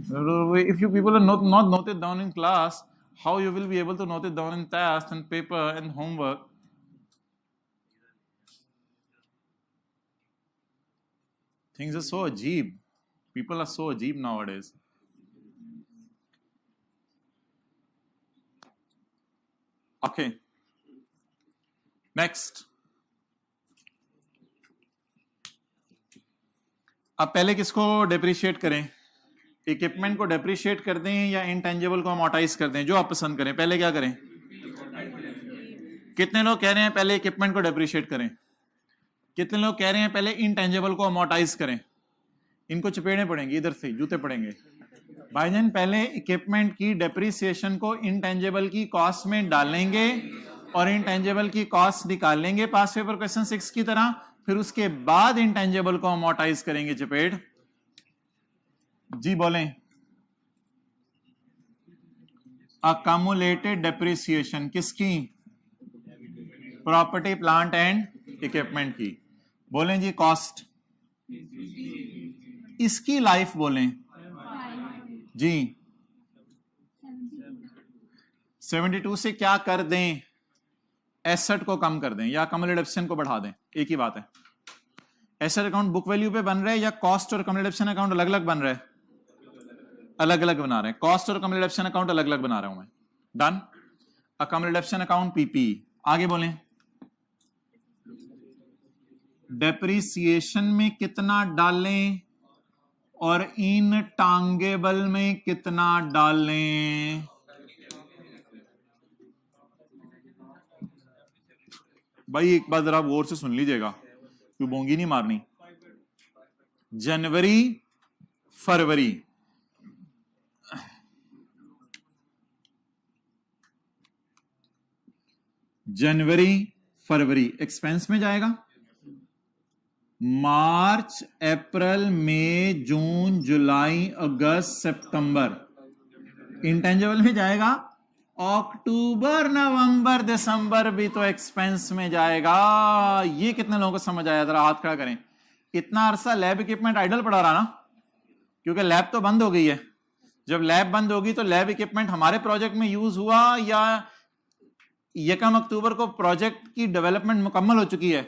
If you people are not note it down in class, how you will be able to note it down in test and paper and homework? Things are so ajeeb. People are so ajeeb nowadays. Okay. Next. अब पहले किसको depreciate करें? Equipment को depreciate कर दें या intangible को amortise कर दें, जो आप पसंद करें। पहले क्या करें? कितने लोग कह रहे हैं पहले इक्विपमेंट को डेप्रिशिएट करें? कितने लोग कह रहे हैं पहले इंटेंजिबल को अमोर्टाइज करें? इनको चपेड़े पड़ेंगे, इधर से जूते पड़ेंगे। भाईजान पहले इक्विपमेंट की डेप्रिसिएशन को इंटेंजिबल की कॉस्ट में डालेंगे और इंटेंजिबल की कॉस्ट निकाल लेंगे पास पेपर क्वेश्चन 6 की तरह, फिर उसके बाद इंटेंजिबल को अमोर्टाइज करेंगे चपेड़। जी बोलें। अकमुलेटेड डेप्रिसिएशन किसकी? प्रॉपर्टी प्लांट एंड इक्विपमेंट की। बोलें जी कॉस्ट। इसकी लाइफ बोलें जी। 72 से क्या कर दें? एसेट को कम कर दें या कम्युलेटिव को बढ़ा दें, एक ही बात है। एसेट अकाउंट बुक वैल्यू पे बन रहा है या कॉस्ट और कम्युलेटिव अकाउंट अलग अलग बन रहा है? अलग अलग बना रहे हैं। कॉस्ट और कम्युलेटिव अकाउंट अलग अलग बना रहा हूं मैं। डन। Cumulative account PP. आगे बोलें। डेप्रिसिएशन में कितना डालें और इन टांगेबल में कितना डालें? भाई एक बार जरा गौर से सुन लीजिएगा, क्यों बोंगी नहीं मारनी। जनवरी फरवरी, जनवरी फरवरी एक्सपेंस में जाएगा। मार्च अप्रैल मई जून जुलाई अगस्त सितंबर इंटेंजिबल में जाएगा। अक्टूबर नवंबर दिसंबर भी तो एक्सपेंस में जाएगा। ये कितने लोगों को समझ आया? जरा हाथ खड़ा करें। इतना अरसा लैब इक्विपमेंट आइडल पड़ा रहा ना, क्योंकि लैब तो बंद हो गई है। जब लैब बंद होगी तो लैब इक्विपमेंट हमारे प्रोजेक्ट में यूज हुआ या 1 अक्टूबर को प्रोजेक्ट की डेवलपमेंट मुकम्मल हो चुकी है?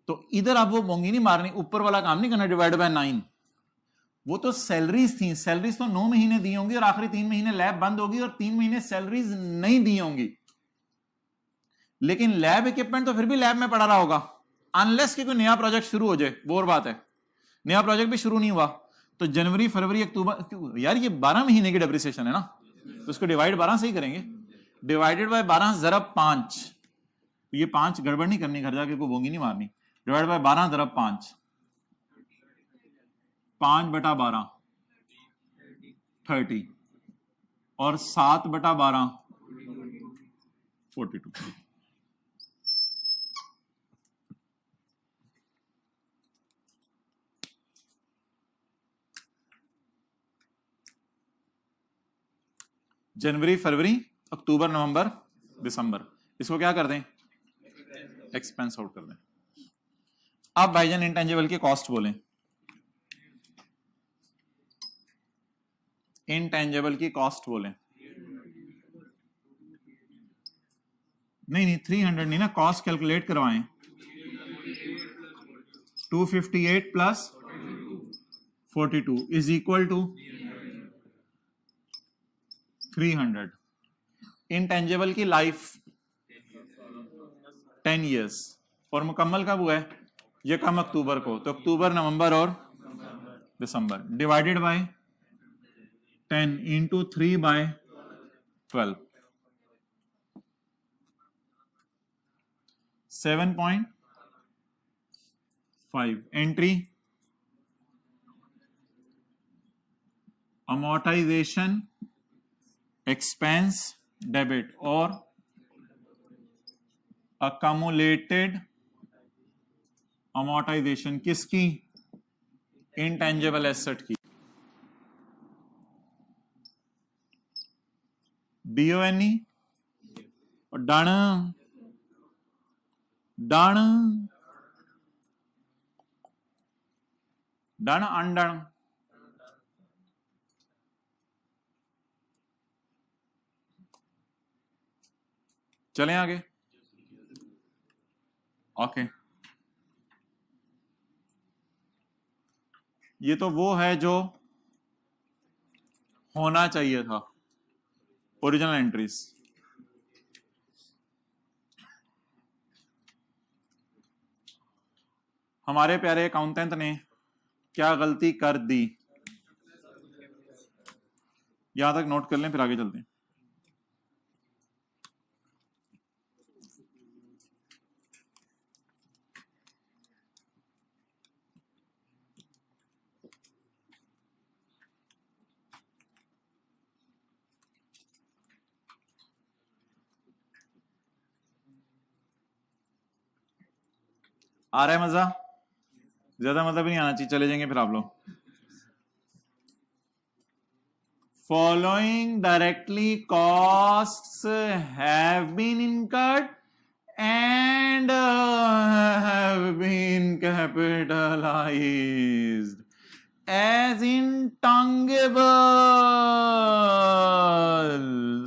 तो इधर अब वो मोंगी नहीं मारनी, ऊपर वाला काम नहीं करना डिवाइड बाय 9। वो तो सैलरीज थी, सैलरीज तो 9 महीने दी होंगी और आखिरी 3 महीने लैब बंद होगी और 3 महीने सैलरीज नहीं दी होंगी। लेकिन लैब इक्विपमेंट तो फिर भी लैब में पड़ा रहा होगा, अनलेस कि कोई नया प्रोजेक्ट शुरू हो जाए। वो और बात है, नया प्रोजेक्ट भी शुरू नहीं हुआ। तो जनवरी फरवरी अक्टूबर, यार ये 12 महीने की डेप्रिसिएशन है ना, तो इसको डिवाइड 12 से ही करेंगे। Divided by 12 ज़रब 5। ये 5 गड़बड़ नहीं करनी, घर जाके कोई बोंगी नहीं मारनी। डिवाइड बाय 12 ज़रब 5, 5/12 30 और 7/12 42। जनवरी फरवरी अक्टूबर नवंबर दिसंबर, इसको क्या कर दें? एक्सपेंस आउट कर दें। अब भाईजान इंटेंजिबल की कॉस्ट बोलें। इंटेंजिबल की कॉस्ट बोलें। नहीं 300 नहीं ना, कॉस्ट कैलकुलेट करवाएं। 258 plus 42 is equal to 300। Intangible की लाइफ 10 इयर्स और मुकम्मल कब हुआ है? ये कम अक्टूबर को, तो अक्टूबर नवंबर और दिसंबर। Divided by 10 into 3/12 7.5। Entry amortisation expense debit और अकमुलेटेड अमोर्टाइजेशन किसकी? इंटेंजिबल एसेट की। DONE और डन डन डन अनडन चलें आगे। ओके, ये तो वो है जो होना चाहिए था, ओरिजिनल एंट्रीज। हमारे प्यारे अकाउंटेंट ने क्या गलती कर दी, यहां तक नोट कर लें, फिर आगे चलते हैं। आ रहा है मजा? ज्यादा मजा भी नहीं आना चाहिए, चले जाएंगे फिर आप लोग। Following directly costs have been incurred and have been capitalized as intangible।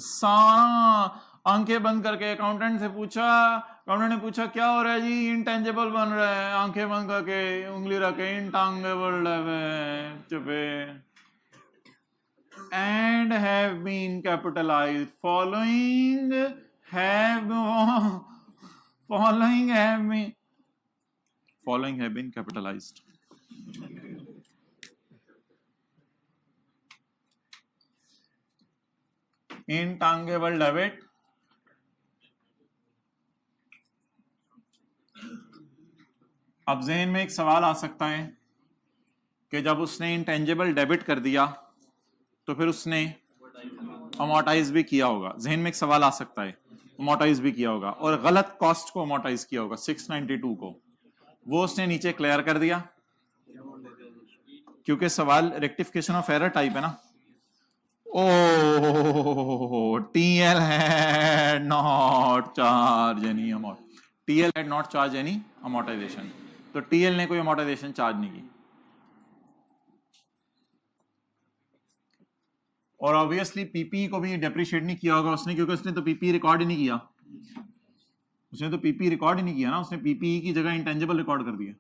सारा आंखें बंद करके अकाउंटेंट से पूछा, अकाउंटेंट ने पूछा क्या हो रहा है जी, इंटेंजिबल बन रहा है, आंखें बंद करके उंगली रखे इंटेंजिबल चुपे, and have been capitalized। following have been capitalized। intangible debit अब ज़हन में एक सवाल आ सकता है कि जब उसने इंटेंजिबल डेबिट कर दिया तो फिर उसने अमोर्टाइज भी किया होगा। ज़हन में एक सवाल आ सकता है, अमोर्टाइज भी किया होगा और गलत कॉस्ट को अमोर्टाइज किया होगा 692 को, वो उसने नीचे क्लियर कर दिया क्योंकि सवाल रेक्टिफिकेशन ऑफ एरर टाइप है ना। Oh TL had not charge any amount, TL had not charge any amortisation, तो टीएल ने कोई अमोर्टाइजेशन चार्ज नहीं की। और ऑब्वियसली पीपी को भी डेप्रिशिएट नहीं किया होगा उसने, क्योंकि उसने तो पीपी रिकॉर्ड ही नहीं किया, उसने तो पीपी रिकॉर्ड ही नहीं किया ना, उसने पीपी की जगह इंटेंजिबल रिकॉर्ड कर दिया।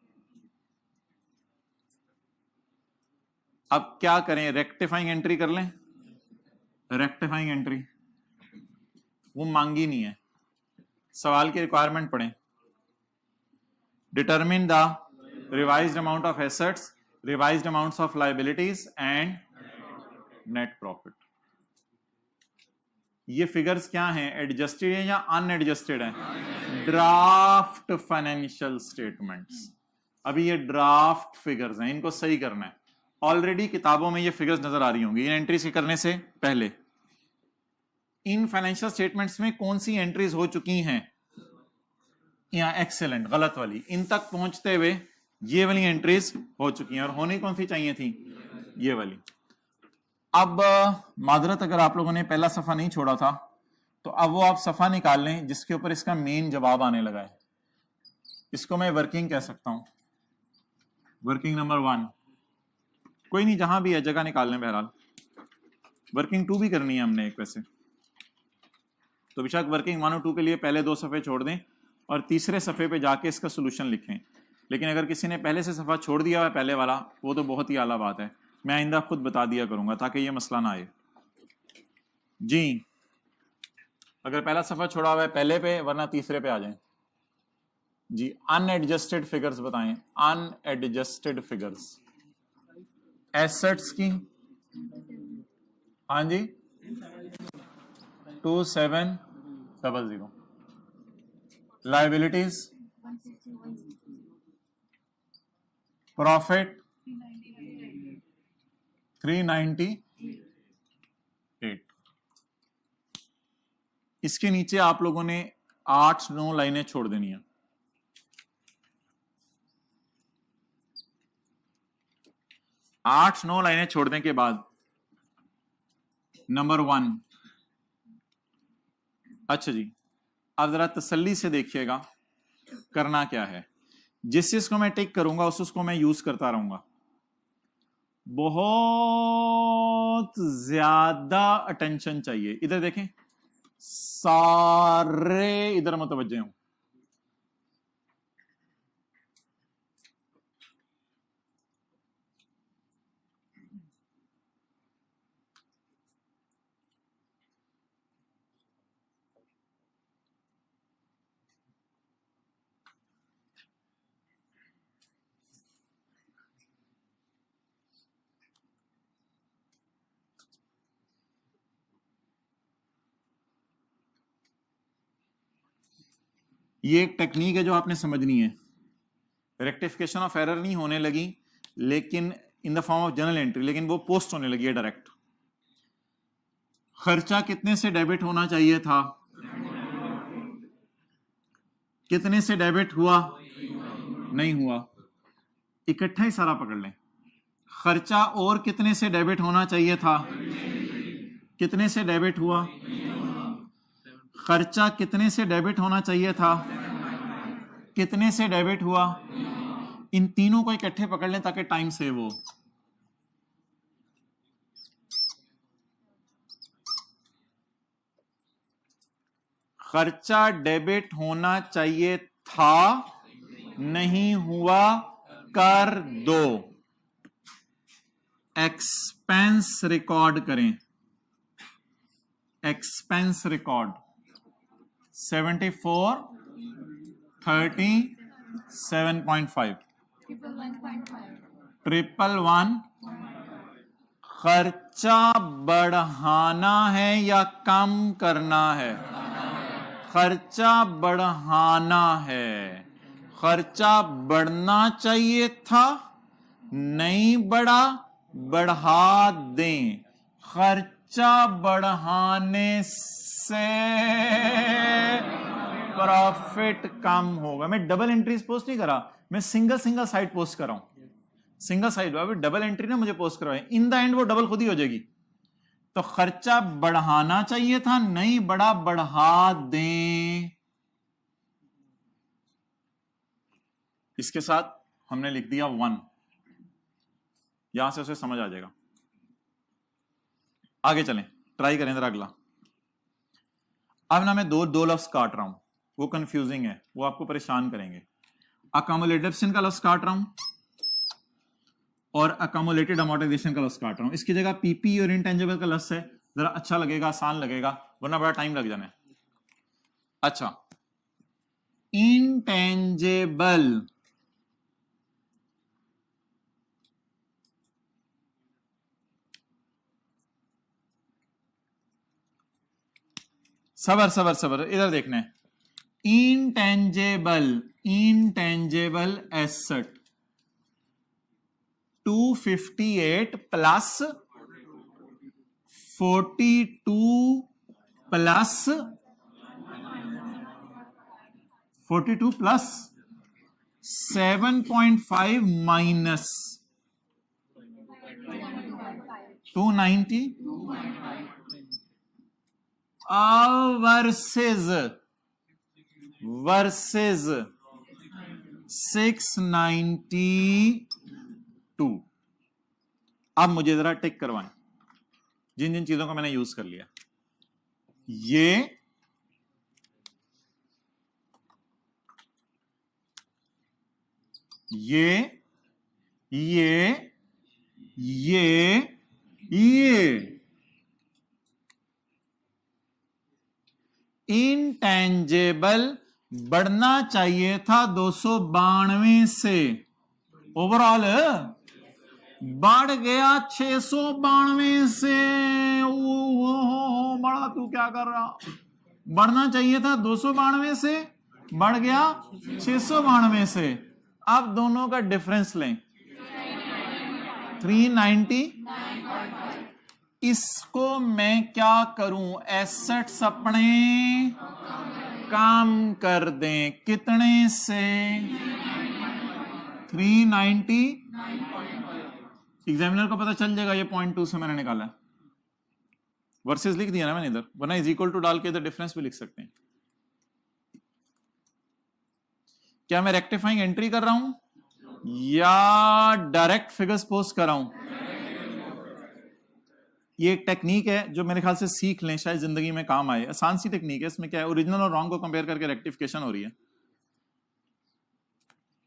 अब क्या करें, रेक्टिफाइंग एंट्री कर लें। रेक्टिफाइंग एंट्री वो मांगी नहीं है, सवाल की रिक्वायरमेंट पढ़ें। Determine the revised amount of assets, revised amounts of liabilities and net profit. ये फिगर्स क्या हैं, एडजस्टेड है या अनएडजस्टेड है? Draft financial statements. अभी ये ड्राफ्ट फिगर्स हैं, इनको सही करना है। ऑलरेडी किताबों में ये फिगर्स नजर आ रही होंगी इन एंट्रीज के करने से पहले। इन फाइनेंशियल स्टेटमेंट्स में कौन सी एंट्रीज हो चुकी हैं, या एक्सेलेंट, गलत वाली, इन तक पहुंचते हुए ये वाली एंट्रीज हो चुकी हैं, और होनी कौन सी चाहिए थी, ये वाली। अब मादरत अगर आप लोगों ने पहला सफा नहीं छोड़ा था तो अब वो आप सफा निकाल लें जिसके ऊपर इसका मेन जवाब आने लगा है। इसको मैं वर्किंग कह सकता हूं, वर्किंग नंबर 1, कोई नहीं जहां भी है जगह निकाल लें। बहरहाल वर्किंग 2 भी करनी है हमने एक, वैसे तो बेशक वर्किंग 1 और 2 के लिए पहले 2 सफ़े छोड़ दें और तीसरे सफ़े पे जाके इसका सोल्यूशन लिखें। लेकिन अगर किसी ने पहले से सफ़ा छोड़ दिया हुआ है पहले वाला, वो तो बहुत ही आला बात है, मैं आइंदा खुद बता दिया करूंगा ताकि ये मसला ना आए जी। अगर पहला सफ़ा छोड़ा हुआ है पहले पे, वरना तीसरे पे आ जाएं जी। अनएडजस्टेड फिगर्स बताएं, अनएडजस्टेड फिगर्स एसेट्स की, हाँ जी 2700, लायबिलिटीज, प्रॉफिट 398। इसके नीचे आप लोगों ने 8-9 लाइनें छोड़ देनी है। आठ 9 लाइनें छोड़ने के बाद नंबर 1, अच्छा जी अब जरा तसल्ली से देखिएगा करना क्या है। जिस चीज को मैं टिक करूंगा उस उसको मैं यूज करता रहूंगा। बहुत ज्यादा अटेंशन चाहिए, इधर देखें, सारे इधर मुतवज्जे हों। ये एक टेक्निक है जो आपने समझनी है। रेक्टिफिकेशन ऑफ एरर नहीं होने लगी लेकिन in the form of journal entry, लेकिन वो पोस्ट होने लगी है डायरेक्ट। खर्चा कितने से डेबिट होना चाहिए था? कितने से डेबिट हुआ? नहीं हुआ। इकट्ठा ही सारा पकड़ लें। खर्चा और कितने से डेबिट होना चाहिए था? कितने से डेबिट हुआ? खर्चा कितने से डेबिट होना चाहिए था? कितने से डेबिट हुआ? इन तीनों को इकट्ठे पकड़ लें ताकि टाइम सेव हो। खर्चा डेबिट होना चाहिए था, नहीं हुआ, कर दो। एक्सपेंस रिकॉर्ड करें। Expense record 74 30 7.5 111। खर्चा बढ़ाना है या कम करना है? खर्चा बढ़ाना है। खर्चा बढ़ना चाहिए था, नहीं बढ़ा, बढ़ा दें। खर्चा बढ़ाने से प्रॉफिट कम होगा। मैं डबल एंट्रीज पोस्ट नहीं करा, मैं सिंगल साइड पोस्ट कर रहा हूं। सिंगल साइड अभी डबल एंट्री ना मुझे पोस्ट करवाए, इन द एंड वो डबल खुद ही हो जाएगी। तो खर्चा बढ़ाना चाहिए था, नहीं बढ़ा, बढ़ा दें। इसके साथ हमने लिख दिया 1। यहां से उसे समझ आ जाएगा। आगे चलें, ट्राई करें जरा अगला। अब ना मैं दो लफ्ज काट रहा हूं, वो कंफ्यूजिंग है, वो आपको परेशान करेंगे। अकोमोलेटिव का लफ्ज काट रहा हूं और अकोमोलेटेड अमोर्टाइजेशन का लफ्ज काट रहा हूं। इसकी जगह पीपी और इंटेंजिबल का लफ्ज है, जरा अच्छा लगेगा, आसान लगेगा, वरना बड़ा टाइम लग जाना है। अच्छा, इंटेंजिबल सबर इधर देखना है। Intangible asset 258 plus 42 plus 7.5 minus 290 versus 692। अब मुझे जरा टिक करवाएं जिन जिन चीजों को मैंने यूज कर लिया। ये इंटेंजिबल बढ़ना चाहिए था 292 से, ओवरऑल बढ़ गया 692 से। बड़ा तू क्या कर रहा? बढ़ना चाहिए था 292 से, बढ़ गया 692 से। अब दोनों का डिफरेंस लें, 390। इसको मैं क्या करूं? एसेट्स अपने काम कर दें। कितने से? 390। एग्जामिनर को पता चल जाएगा ये 0.2 से मैंने निकाला। वर्सेस लिख दिया ना मैंने इधर, वरना इज इक्वल टू डाल के इधर डिफरेंस भी लिख सकते हैं। क्या मैं रेक्टिफाइंग एंट्री कर रहा हूं या डायरेक्ट फिगर्स पोस्ट कर रहा हूं? ये एक टेक्निक है जो मेरे ख्याल से सीख लें, शायद जिंदगी में काम आए। आसान सी टेक्निक है। इसमें क्या है, ओरिजिनल और रॉन्ग को कंपेयर करके रेक्टिफिकेशन हो रही है।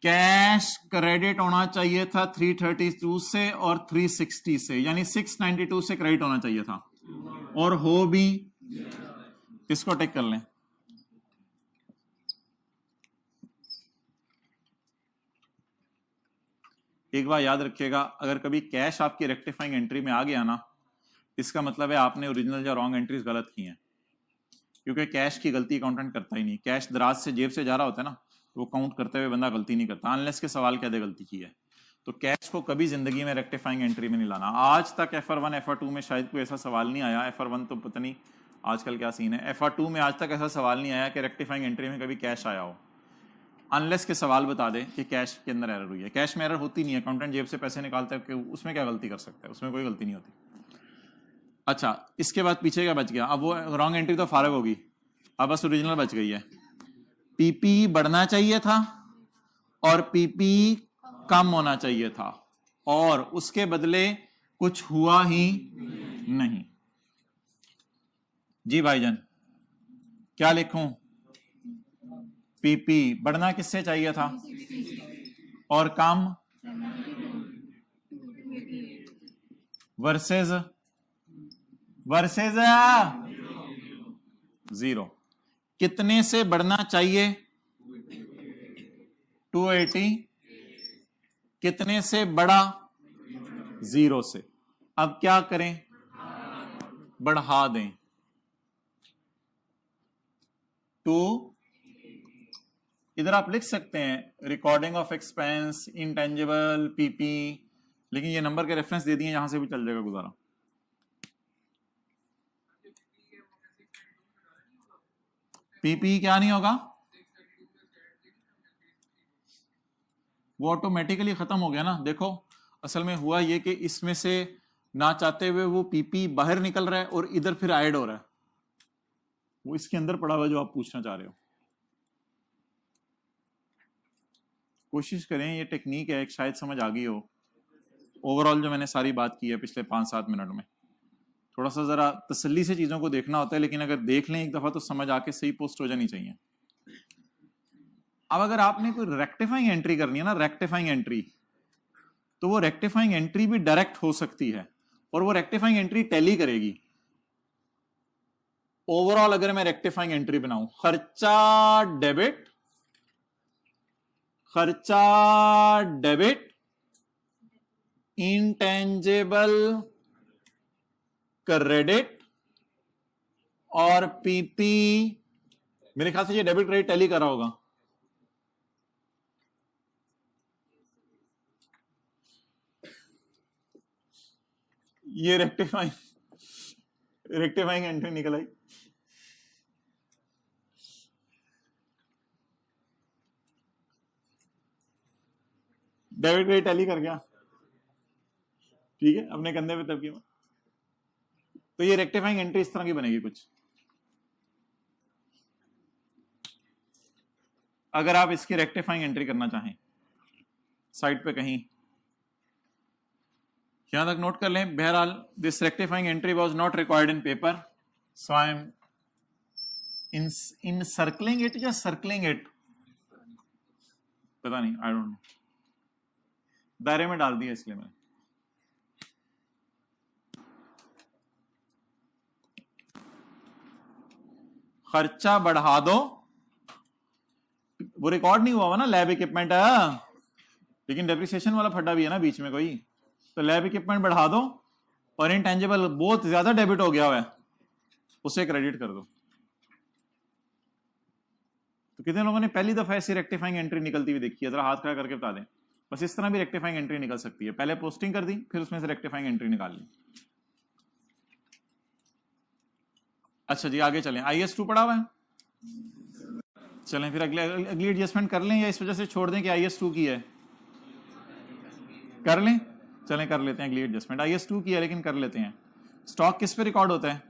कैश क्रेडिट होना चाहिए था 332 से और 360 से, यानी 692 से क्रेडिट होना चाहिए था, और हो भी। इसको टिक कर लें। एक बार याद रखिएगा, अगर कभी कैश आपकी रेक्टिफाइंग एंट्री में आ गया ना, इसका मतलब है आपने ओरिजिनल या रॉन्ग एंट्रीज गलत की हैं, क्योंकि कैश की गलती अकाउंटेंट करता ही नहीं। कैश दराज से जेब से जा रहा होता है ना, वो काउंट करते हुए बंदा गलती नहीं करता, अनलेस के सवाल क्या दे गलती की है। तो कैश को कभी जिंदगी में रेक्टिफाइंग एंट्री में नहीं लाना। आज तक FR1 FR2 में शायद कोई ऐसा सवाल नहीं आया। FR1 तो पता नहीं आजकल क्या सीन है। FR2 में आज तक ऐसा सवाल नहीं आया कि रेक्टिफाइंग एंट्री में कभी कैश आया हो, अनलेस के सवाल बता दे कि कैश के अंदर एरर हुई है। कैश में एरर होती नहीं है, अकाउंटेंट जेब से पैसे निकालता है कि उसमें क्या गलती कर सकता है, उसमें कोई गलती नहीं होती। अच्छा, इसके बाद पीछे क्या बच गया? अब वो रॉन्ग एंट्री तो फारग होगी, अब बस ओरिजिनल बच गई है। पीपी बढ़ना चाहिए था और पीपी कम होना चाहिए था, और उसके बदले कुछ हुआ ही नहीं। जी भाईजान, क्या लिखूं? पीपी बढ़ना किससे चाहिए था और कम वर्सेस जीरो। कितने से बढ़ना चाहिए? 280। कितने से बड़ा? 0 से। अब क्या करें? बढ़ा दें। 2, इधर आप लिख सकते हैं recording of expense, intangible, PP, लेकिन ये नंबर के रेफरेंस दे दिए, यहां से भी चल जाएगा गुजारा। पीपी क्या नहीं होगा? वो ऑटोमेटिकली खत्म हो गया ना। देखो, असल में हुआ ये कि इसमें से ना चाहते हुए वो पीपी बाहर निकल रहा है और इधर फिर ऐड हो रहा है, वो इसके अंदर पड़ा हुआ जो आप पूछना चाह रहे हो। कोशिश करें, ये टेक्निक है, एक शायद समझ आ गई हो। ओवरऑल जो मैंने सारी बात की है पिछले 5-7 मिनट में, थोड़ा सा जरा तसल्ली से चीजों को देखना होता है, लेकिन अगर देख लें एक दफा तो समझ आके सही पोस्ट हो जानी चाहिए। अब अगर आपने कोई रेक्टिफाइंग एंट्री करनी है ना, रेक्टिफाइंग एंट्री, तो वो रेक्टिफाइंग एंट्री भी डायरेक्ट हो सकती है, और वो रेक्टिफाइंग एंट्री टैली करेगी। ओवरऑल अगर मैं रेक्टिफाइंग एंट्री बनाऊं, खर्चा डेबिट, खर्चा डेबिट, इंटेंजिबल क्रेडिट और पीपी, मेरे ख्याल से ये डेबिट क्रेडिट टैली कर रहा होगा। ये रेक्टिफाइंग एंट्री निकल आई। डेबिट क्रेडिट टैली कर गया, ठीक है, अपने कंधे पे तब की। तो ये रेक्टिफाइंग एंट्री इस तरह की बनेगी कुछ। अगर आप इसकी रेक्टिफाइंग एंट्री करना चाहें, साइड पे कहीं यहां तक नोट कर लें। बहरहाल, this rectifying entry was not required in paper, so I am in circling it या सर्कलिंग इट, पता नहीं, आई डोंट नो, दायरे में डाल दिया इसलिए मैंने। खर्चा बढ़ा दो, वो रिकॉर्ड नहीं हुआ ना लैब इक्विपमेंट, लेकिन डेप्रिसिएशन वाला फड्डा भी है ना बीच में कोई, तो लैब इक्विपमेंट बढ़ा दो, और इंटेंजिबल बहुत ज्यादा डेबिट हो गया हुआ है उसे क्रेडिट कर दो। तो कितने लोगों ने पहली दफा ऐसी रेक्टिफाइंग एंट्री निकलती हुई देखी है? जरा हाथ खड़ा करके बता दें। बस इस तरह भी रेक्टिफाइंग एंट्री निकल सकती है, पहले पोस्टिंग कर दी, फिर उसमें से रेक्टिफाइंग एंट्री निकाल ली। अच्छा जी, आगे चलें। IS2 पढ़ा हुआ है, चलें फिर अगली एडजस्टमेंट कर लें, या इस वजह से छोड़ दें कि IS2 की है? कर लें, चलें कर लेते हैं अगली एडजस्टमेंट। IS2 की है लेकिन कर लेते हैं। स्टॉक किस पे रिकॉर्ड होता है?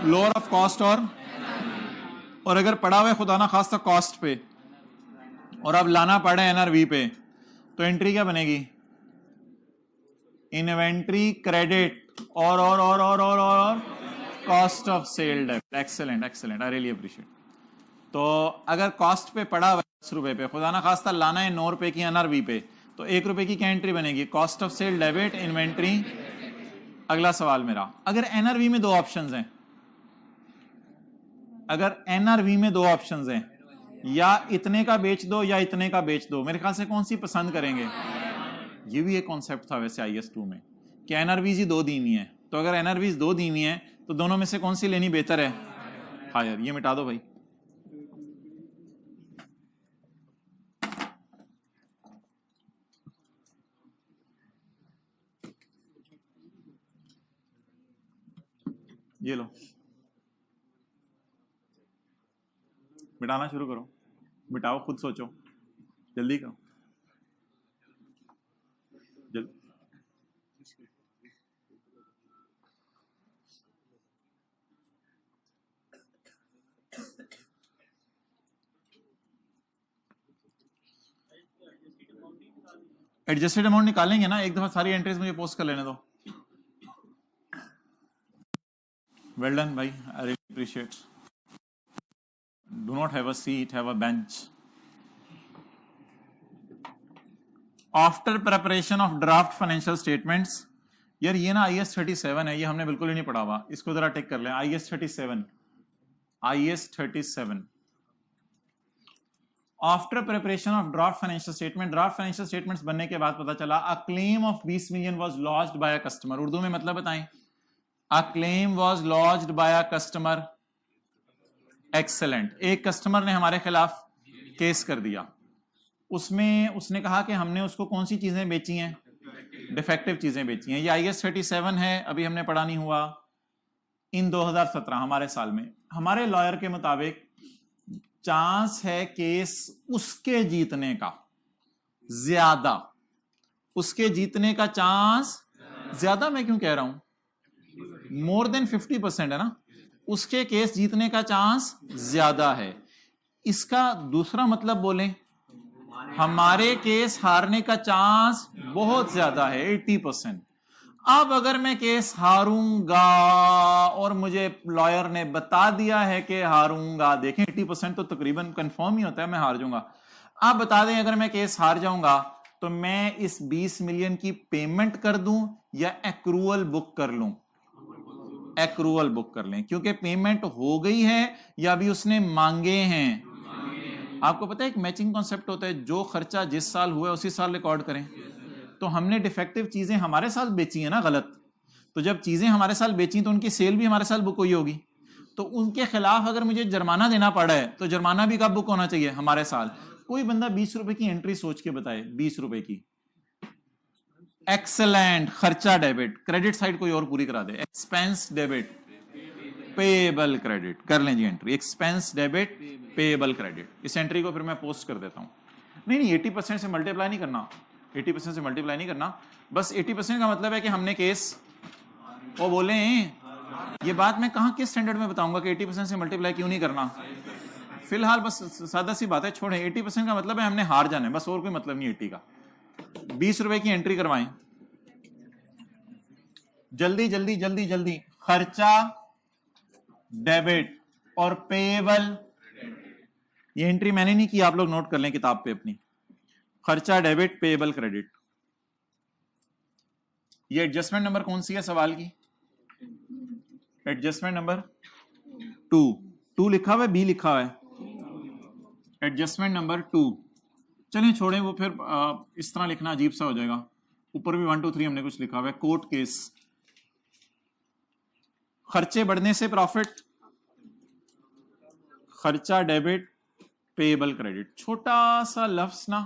लोअर ऑफ कॉस्ट, और अगर पड़ा हुआ है खुदा ना खास्ता कॉस्ट पे, और अब लाना पड़े NRV पे, तो एंट्री क्या बनेगी? इन्वेंट्री क्रेडिट और cost of sale debit. Excellent excellent, I really appreciate. तो अगर कॉस्ट पे पड़ा हुआ 10 रुपए पे, खुदा ना खास्ता लाना है 9 रुपए की NRV पे, तो 1 रुपए की क्या एंट्री बनेगी? Cost of sale debit inventory. अगला सवाल मेरा, अगर NRV में दो ऑप्शंस हैं, अगर NRV में दो ऑप्शंस हैं, या इतने का बेच दो या इतने का बेच दो, मेरे ख्याल से कौन सी पसंद करेंगे? ये भी एक कॉन्सेप्ट था वैसे IS2 में कि NRVs ही दो दी हुई है, तो अगर NRVs दो दी हुई है तो दोनों में से कौन सी लेनी बेहतर है? हायर। ये मिटा दो भाई। ये लो, मिटाना शुरू करो, मिटाओ, खुद सोचो, जल्दी करो, जल्दी। एडजस्टेड अमाउंट निकालेंगे ना, एक दफा सारी एंट्रीज मुझे पोस्ट कर लेने दो। वेल डन भाई, आई really appreciate. Do not have a seat, have a bench. After preparation of draft financial statements, यार ये ना IS 37 है, ये हमने बिल्कुल ही नहीं पढ़ा हुआ, इसको जरा टिक कर लें। IS 37, IS 37। After preparation of draft financial statement, draft financial statements बनने के बाद पता चला a claim of 20 million was lodged by a customer. Urdu में मतलब बताएं। A claim was lodged by a customer. Excellent. एक कस्टमर ने हमारे खिलाफ केस कर दिया, उसमें उसने कहा कि हमने उसको कौन सी चीजें बेची हैं? डिफेक्टिव चीजें बेची हैं। ये IS 37 है, अभी हमने पढ़ा नहीं हुआ। इन 2017 हमारे साल में, हमारे लॉयर के मुताबिक चांस है केस उसके जीतने का ज्यादा, उसके जीतने का चांस ज्यादा। मैं क्यों कह रहा हूं? मोर देन 50% है ना, उसके केस जीतने का चांस ज्यादा है। इसका दूसरा मतलब बोलें, हमारे केस हारने का चांस बहुत ज्यादा है, 80%। अब अगर मैं केस हारूंगा और मुझे लॉयर ने बता दिया है कि हारूंगा, देखें 80% तो तकरीबन कंफर्म ही होता है मैं हार जाऊंगा। आप बता दें अगर मैं केस हार जाऊंगा तो मैं इस 20 मिलियन की पेमेंट कर दूं या एक्रूअल बुक कर लूं? एक्रूअल बुक कर लें, क्योंकि पेमेंट हो गई है या अभी उसने मांगे हैं। आपको पता है एक मैचिंग कॉन्सेप्ट होता है, जो खर्चा जिस साल हुआ उसी साल रिकॉर्ड करें। तो हमने डिफेक्टिव चीजें हमारे साल बेची है ना, गलत, तो जब चीजें हमारे साल बेची तो उनकी सेल भी हमारे साल बुक हुई होगी, तो उनके खिलाफ अगर मुझे जुर्माना देना पड़ा है तो जुर्माना भी कब बुक होना चाहिए? हमारे साल। कोई बंदा 20 रुपए की एंट्री सोच के बताए, 20 रुपए की। एक्सेलेंट। खर्चा डेबिट, क्रेडिट साइड कोई और पूरी करा दे। एक्सपेंस डेबिट पेएबल क्रेडिट, कर लें जी entry, expense debit payable credit. इस एंट्री को फिर मैं पोस्ट कर देता हूं। नहीं 80% से मल्टीप्लाई नहीं करना, 80% से मल्टीप्लाई नहीं करना, बस 80% का मतलब है कि हमने केस, वो बोले ये बात मैं कहां किस स्टैंडर्ड में बताऊंगा कि 80% से मल्टीप्लाई क्यों नहीं करना। फिलहाल बस सादा सी बात है, छोड़े। 80% का मतलब है हमने हार जाना है, बस और कोई मतलब नहीं 80 का। 20 रुपए की एंट्री करवाएं जल्दी जल्दी जल्दी जल्दी। खर्चा डेबिट और पेएबल, ये एंट्री मैंने नहीं की, आप लोग नोट कर लें किताब पे अपनी। खर्चा डेबिट पेएबल क्रेडिट। ये एडजस्टमेंट नंबर कौन सी है सवाल की? एडजस्टमेंट नंबर 2 लिखा हुआ है, बी लिखा हुआ है। Adjustment number 2। चलें छोड़ें, वो फिर इस तरह लिखना अजीब सा हो जाएगा। ऊपर भी 1 2 3 हमने कुछ लिखा हुआ है। कोर्ट केस, खर्चे बढ़ने से प्रॉफिट, खर्चा डेबिट पेएबल क्रेडिट। छोटा सा लफ्ज ना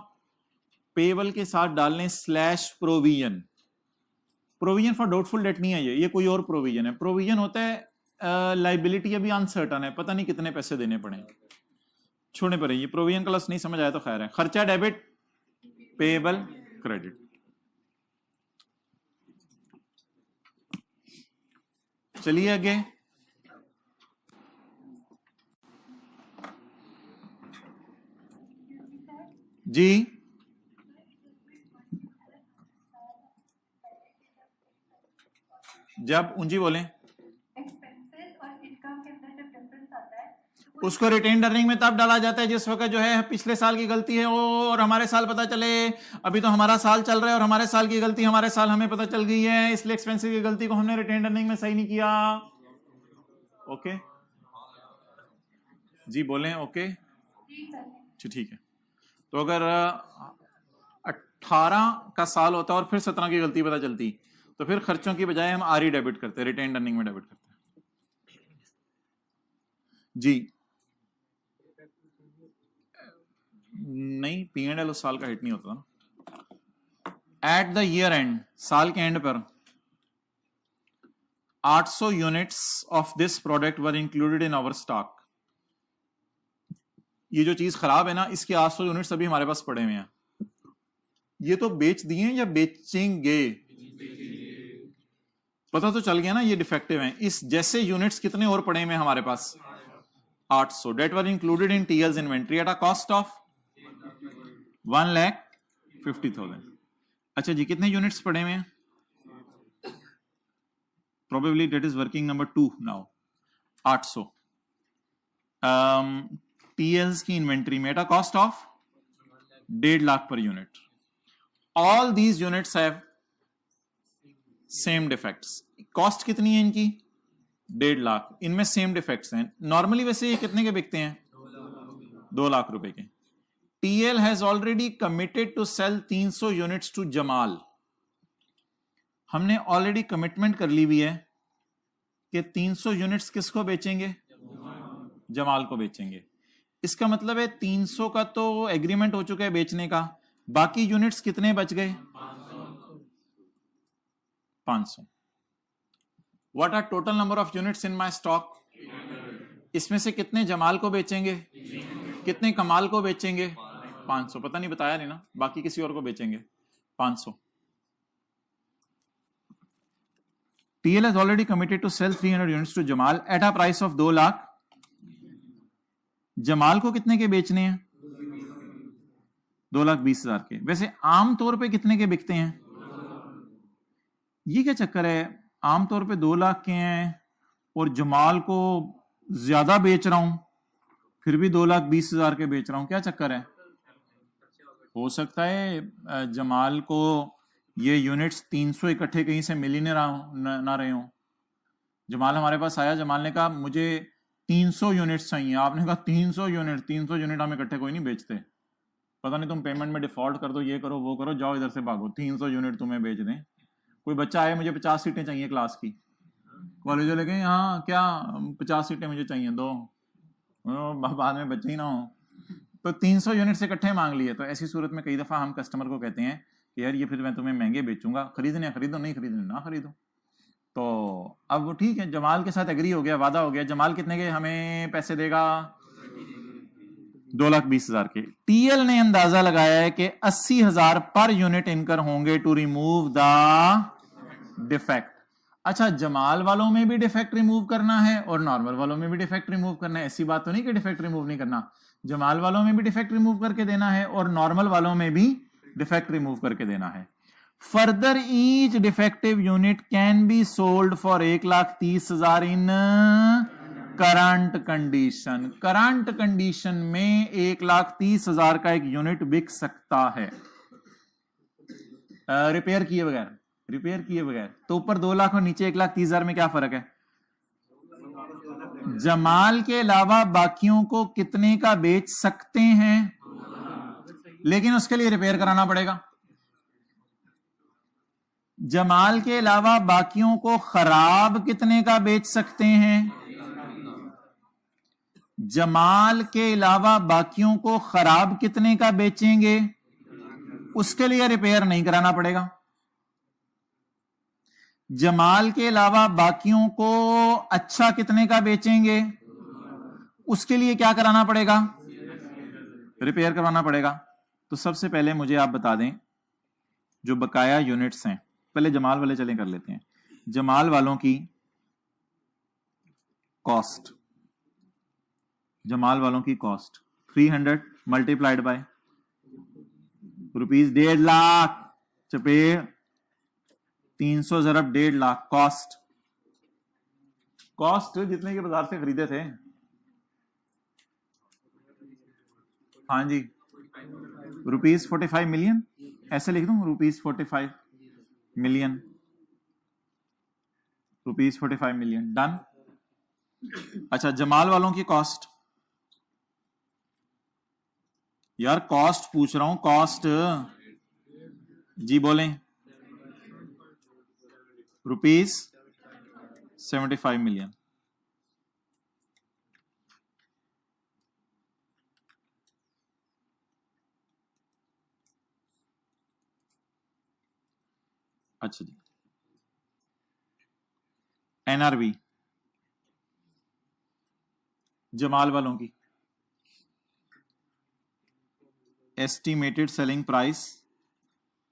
पेएबल के साथ डालने slash provision. Provision for doubtful debt नहीं है ये कोई और प्रोविजन है। प्रोविजन होता है लाइबिलिटी अभी अनसर्टन है, पता नहीं कितने पैसे देने पड़े, छोड़ने पड़े। ये प्रोविजन का लफ्ज नहीं समझ आया तो खैर है। खर्चा डेबिट पेएबल क्रेडिट। चलिए आगे। जी जब ऊंची बोलें, एक्सपेंसेस और इनकम के अंदर जब डिफरेंस आता है उसको रिटेन अर्निंग में तब डाला जाता है जिस वक्त जो है पिछले साल की गलती है और हमारे साल पता चले। अभी तो हमारा साल चल रहा है और हमारे साल की गलती हमारे साल हमें पता चल गई है, इसलिए एक्सपेंसिव की गलती को हमने रिटेन अर्निंग में सही नहीं किया। ओके जी बोलें ओके ठीक है। तो अगर 18 का साल होता और फिर 17 की गलती पता चलती तो फिर खर्चों की बजाय हम आर डेबिट करते, रिटेन अर्निंग में डेबिट करते जी। नहीं, P&L उस साल का हिट नहीं होता ना। एट द ईयर एंड, साल के एंड पर 800 units of this product were included in our stock. ये जो चीज खराब है ना, इसके 800 यूनिट्स अभी हमारे पास पड़े हुए हैं। ये तो बेच दिए या बेचेंगे, पता तो चल गया ना ये डिफेक्टिव हैं। इस जैसे यूनिट्स कितने और पड़े हुए हमारे पास, 800 that were included in TLs inventory at a cost of 1,50,000। अच्छा जी, कितने यूनिट्स पड़े हुए हैं? Probably that is working number 2 now. 800 TLs की इन्वेंट्री में at a cost of 1.5 lakh per unit. All these units have same defects. Cost कितनी है इनकी? 1.5 लाख। इनमें सेम डिफेक्ट्स हैं। नॉर्मली वैसे ये कितने के बिकते हैं? 2 लाख रुपए के। TL has already committed to sell 300 units to Jamal. हमने ऑलरेडी कमिटमेंट कर ली हुई है कि 300 यूनिट्स किसको बेचेंगे? जमाल को बेचेंगे। इसका मतलब है 300 का तो एग्रीमेंट हो चुका है बेचने का, बाकी यूनिट्स कितने बच गए? 500। What are total number of units in my stock? इसमें से कितने जमाल को बेचेंगे, कितने कमाल को बेचेंगे? 500। पता नहीं बताया नहीं ना, बाकी किसी और को बेचेंगे 500। TL has already committed to sell 300 units to Jamal at a price of 2 lakh. Jamal को कितने के बेचने हैं? 2,20,000 के। वैसे आमतौर पे कितने के बिकते हैं? ये क्या चक्कर है, आमतौर पे 2 लाख के हैं और जमाल को ज्यादा बेच रहा हूं, फिर भी 2,20,000 के बेच रहा हूं, क्या चक्कर है? हो सकता है जमाल को ये यूनिट्स 300 इकट्ठे कहीं से मिल ही ना रहे हो। जमाल हमारे पास आया, जमाल ने कहा मुझे 300 यूनिट्स चाहिए। आपने कहा 300 यूनिट हम इकट्ठे कोई नहीं बेचते, पता नहीं तुम पेमेंट में डिफॉल्ट कर दो, ये करो वो करो, जाओ इधर से भागो, 300 यूनिट तुम्हें बेच दें। कोई बच्चा आए मुझे 50 सीटें चाहिए क्लास की, कॉलेज वाले कहें हाँ क्या 50 सीटें मुझे चाहिए दो, बाद में बच्चे ही ना हो, तो 300 यूनिट से इकट्ठे मांग लिए। तो ऐसी सूरत में कई दफा हम कस्टमर को कहते हैं कि यार ये फिर मैं तुम्हें महंगे बेचूंगा, खरीदने खरीदो, नहीं खरीदने ना खरीदो। तो अब वो ठीक है, जमाल के साथ एग्री हो गया, वादा हो गया। जमाल कितने के हमें पैसे देगा? 2,20,000 के। टीएल ने अंदाजा लगाया है कि 80,000 पर यूनिट इनकर होंगे टू रिमूव द डिफेक्ट। अच्छा, जमाल वालों में भी डिफेक्ट रिमूव करना है और नॉर्मल वालों में भी डिफेक्ट रिमूव करना है। ऐसी बात तो नहीं कि डिफेक्ट रिमूव नहीं करना, जमाल वालों में भी डिफेक्ट रिमूव करके देना है और नॉर्मल वालों में भी डिफेक्ट रिमूव करके देना है। Further each defective unit can be sold for 1,30,000 in current condition. Current condition में 1,30,000 का एक यूनिट बिक सकता है रिपेयर किए बगैर। तो ऊपर 2 लाख और नीचे 1,30,000 में क्या फर्क है? जमाल के अलावा बाकियों को कितने का बेच सकते हैं, लेकिन उसके लिए रिपेयर कराना पड़ेगा। जमाल के अलावा बाकियों को खराब कितने का बेच सकते हैं? जमाल के अलावा बाकियों को खराब कितने का बेचेंगे, उसके लिए रिपेयर नहीं कराना पड़ेगा। जमाल के अलावा बाकियों को अच्छा कितने का बेचेंगे, उसके लिए क्या कराना पड़ेगा? रिपेयर करवाना पड़ेगा। तो सबसे पहले मुझे आप बता दें जो बकाया यूनिट्स हैं, पहले जमाल वाले चलें कर लेते हैं। जमाल वालों की कॉस्ट, 300 मल्टीप्लाइड बाय ₹1.5 लाख, चपे 300 ज़रब 1.5 लाख कॉस्ट कॉस्ट जितने के बाजार से खरीदे थे। हाँ जी, ₹45 मिलियन, ऐसे लिख दूं, ₹45 मिलियन, ₹45 मिलियन, डन। अच्छा, जमाल वालों की कॉस्ट, यार कॉस्ट पूछ रहा हूं, कॉस्ट जी बोलें। ₹75 मिलियन। अच्छा जी, एनआरवी जमाल वालों की, estimated selling price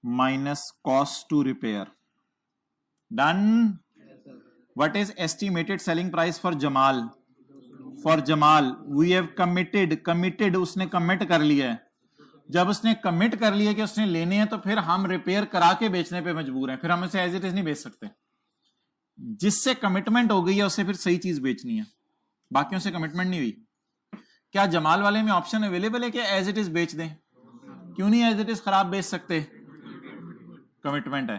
minus cost to repair, done. What is estimated selling price for Jamal? For Jamal we have committed उसने कमिट कर लिया है। जब उसने कमिट कर लिया कि उसने लेने हैं, तो फिर हम रिपेयर करा के बेचने पे मजबूर हैं, फिर हम उसे एज इट इज नहीं बेच सकते। जिससे कमिटमेंट हो गई है उससे फिर सही चीज बेचनी है, बाकियों से कमिटमेंट नहीं हुई। क्या जमाल वाले में ऑप्शन अवेलेबल है कि एज इट इज बेच दें? क्यों नहीं एज इट इज खराब बेच सकते? कमिटमेंट है।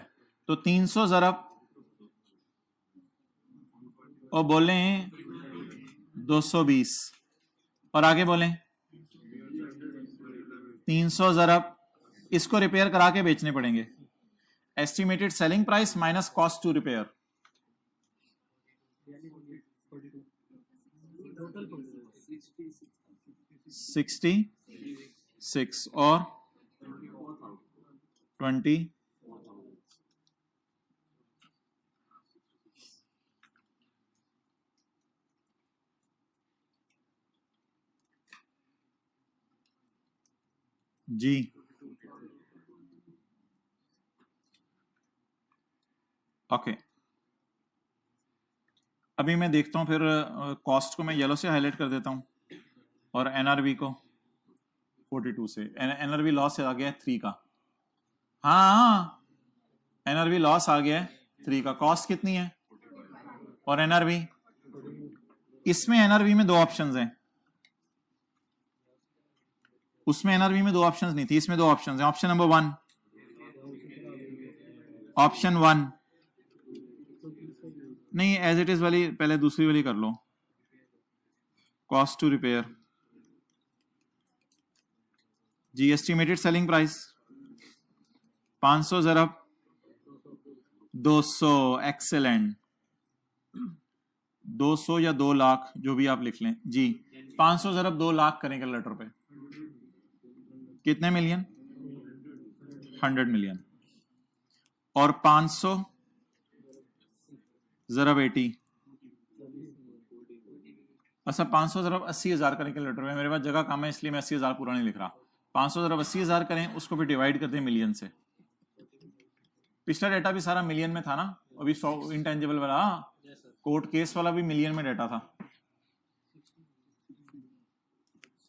तो 300 ज़रब और बोले 220 और आगे बोले 300 ज़रब, इसको रिपेयर करा के बेचने पड़ेंगे। Estimated selling price minus cost to repair, $66 और 20 जी। ओके, अभी मैं देखता हूं, फिर कॉस्ट को मैं येलो से हाईलाइट कर देता हूं और एनआरवी को 42 से। एनआरवी लॉस आ गया है 3 का। हाँ, एनआरवी लॉस आ गया है 3 का। कॉस्ट कितनी है और एनआरवी? इसमें एनआरवी में 2 ऑप्शंस हैं, उसमें एनआरवी में 2 ऑप्शंस नहीं थी, इसमें 2 ऑप्शंस हैं। ऑप्शन नंबर 1, ऑप्शन 1 नहीं, एज इट इज वाली पहले दूसरी वाली कर लो, कॉस्ट टू रिपेयर जी। एस्टिमेटेड सेलिंग प्राइस 500 ज़रब 200, एक्सेलेंट। 200 या 2 लाख जो भी आप लिख लें जी। 500 ज़रब 2 लाख करें कैलकुलेटर पे, कितने मिलियन? 100 मिलियन। और 500 ज़रब 80, अच्छा 500 ज़रब 80,000 करें कैलकुलेटर में, मेरे पास जगह कम है इसलिए मैं 80,000 पूरा नहीं लिख रहा। 500 ज़रब 80,000 करें, उसको भी डिवाइड करते हैं मिलियन से। पिछला डेटा भी सारा मिलियन में था ना, अभी इंटेंजिबल वाला कोर्ट केस वाला भी मिलियन में डेटा था।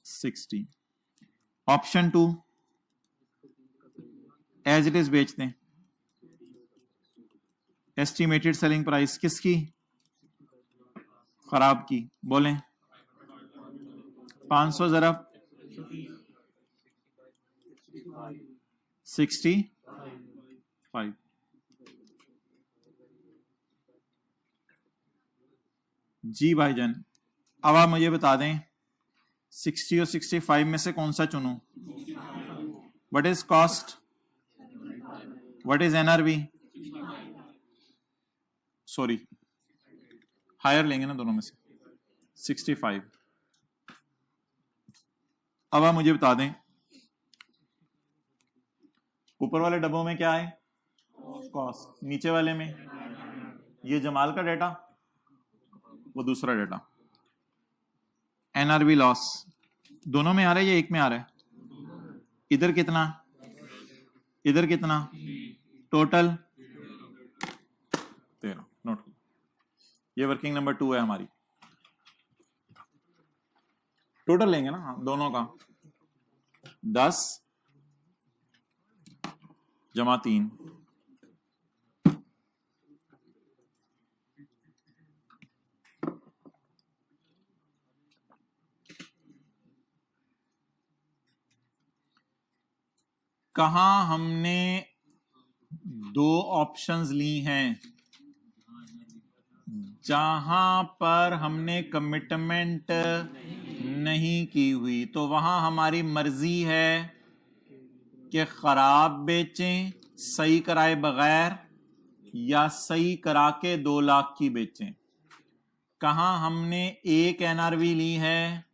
60। ऑप्शन 2 एज इट इज बेच दें। एस्टिमेटेड सेलिंग प्राइस किसकी? खराब की, बोलें 500 ज़रब 65। जी भाईजान, अब आप मुझे बता दें 60 और 65 में से कौन सा चुनूं? What is cost, what is NRV? Sorry, higher लेंगे ना दोनों में से, 65। अब आप मुझे बता दें ऊपर वाले डब्बों में क्या है? कॉस्ट। नीचे वाले में ये जमाल का डेटा, वो दूसरा डेटा। एनआरवी लॉस दोनों में आ रहा है या एक में आ रहा है? इधर कितना, इधर कितना? टोटल 13। नोट, ये वर्किंग नंबर 2 है हमारी। टोटल लेंगे ना दोनों का, 10 जमा 3, कहां हमने दो ऑप्शंस ली हैं, जहां पर हमने कमिटमेंट नहीं की हुई, तो वहां हमारी मर्जी है कि खराब बेचें सही कराए बगैर या सही करा के 2 लाख की बेचें। कहां हमने एक एनआरवी ली है,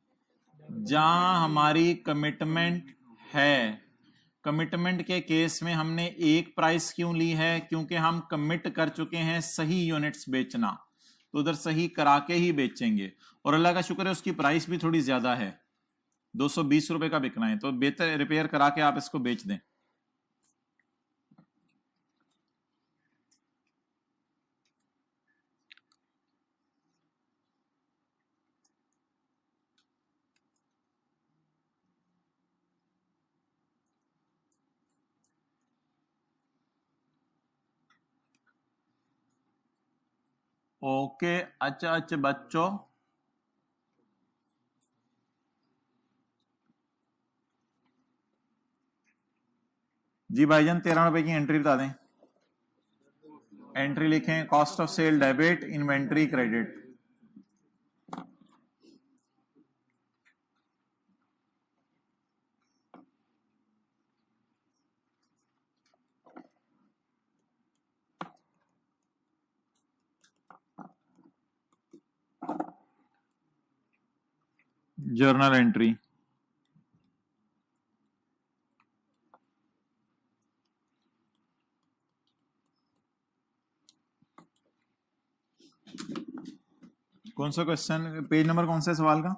जहां हमारी कमिटमेंट है। कमिटमेंट के केस में हमने एक प्राइस क्यों ली है, क्योंकि हम कमिट कर चुके हैं सही यूनिट्स बेचना, तो उधर सही करा के ही बेचेंगे। और अल्लाह का शुक्र है उसकी प्राइस भी थोड़ी ज्यादा है, 220 रुपए का बिकना है, तो बेहतर रिपेयर करा के आप इसको बेच दें। ओके, अच्छा अच्छा बच्चों, जी भाईजान 13 रुपए की एंट्री बता दें। एंट्री लिखें, cost of sale debit, inventory credit. Journal entry, कौन सा क्वेश्चन, पेज नंबर कौन सा है सवाल का?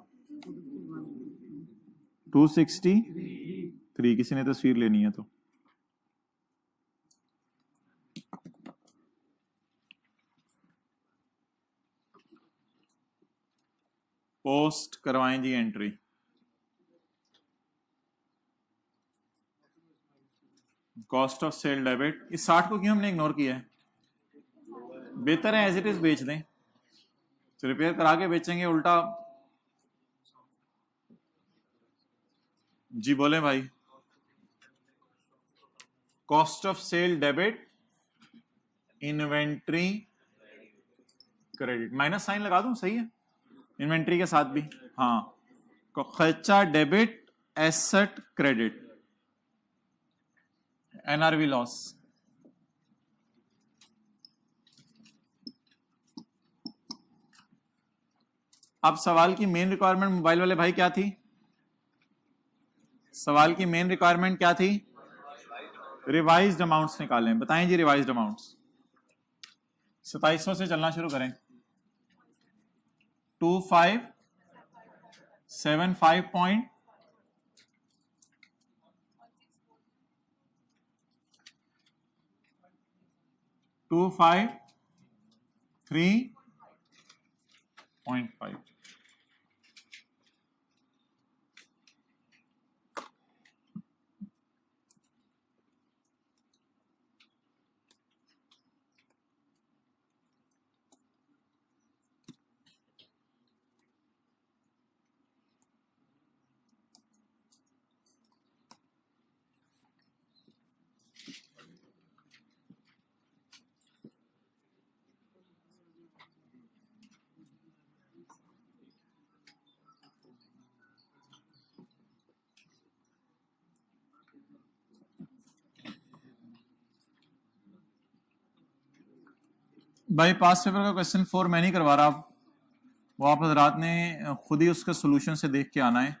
263। किसी ने तस्वीर लेनी है तो पोस्ट करवाएं जी entry. Cost of sale debit, इस 60 को क्यों हमने इग्नोर किया है? बेहतर है एज इट इज बेच दें, तो रिपेयर करा के बेचेंगे उल्टा। जी बोले भाई। Cost of sale debit, inventory credit, minus sign लगा दूं, सही है इन्वेंट्री के साथ भी। हाँ, खर्चा debit, asset credit, NRV loss. अब सवाल की मेन रिक्वायरमेंट मोबाइल वाले भाई क्या थी? सवाल की मेन रिक्वायरमेंट क्या थी? रिवाइज्ड अमाउंट्स निकालें। बताएं जी रिवाइज्ड अमाउंट्स। 2700 से चलना शुरू करें। 2575 पॉइंट 253.5। भाई पास पेपर का क्वेश्चन 4 मैं नहीं करवा रहा, वो आप हजरात ने खुद ही उसके सोल्यूशन से देख के आना है।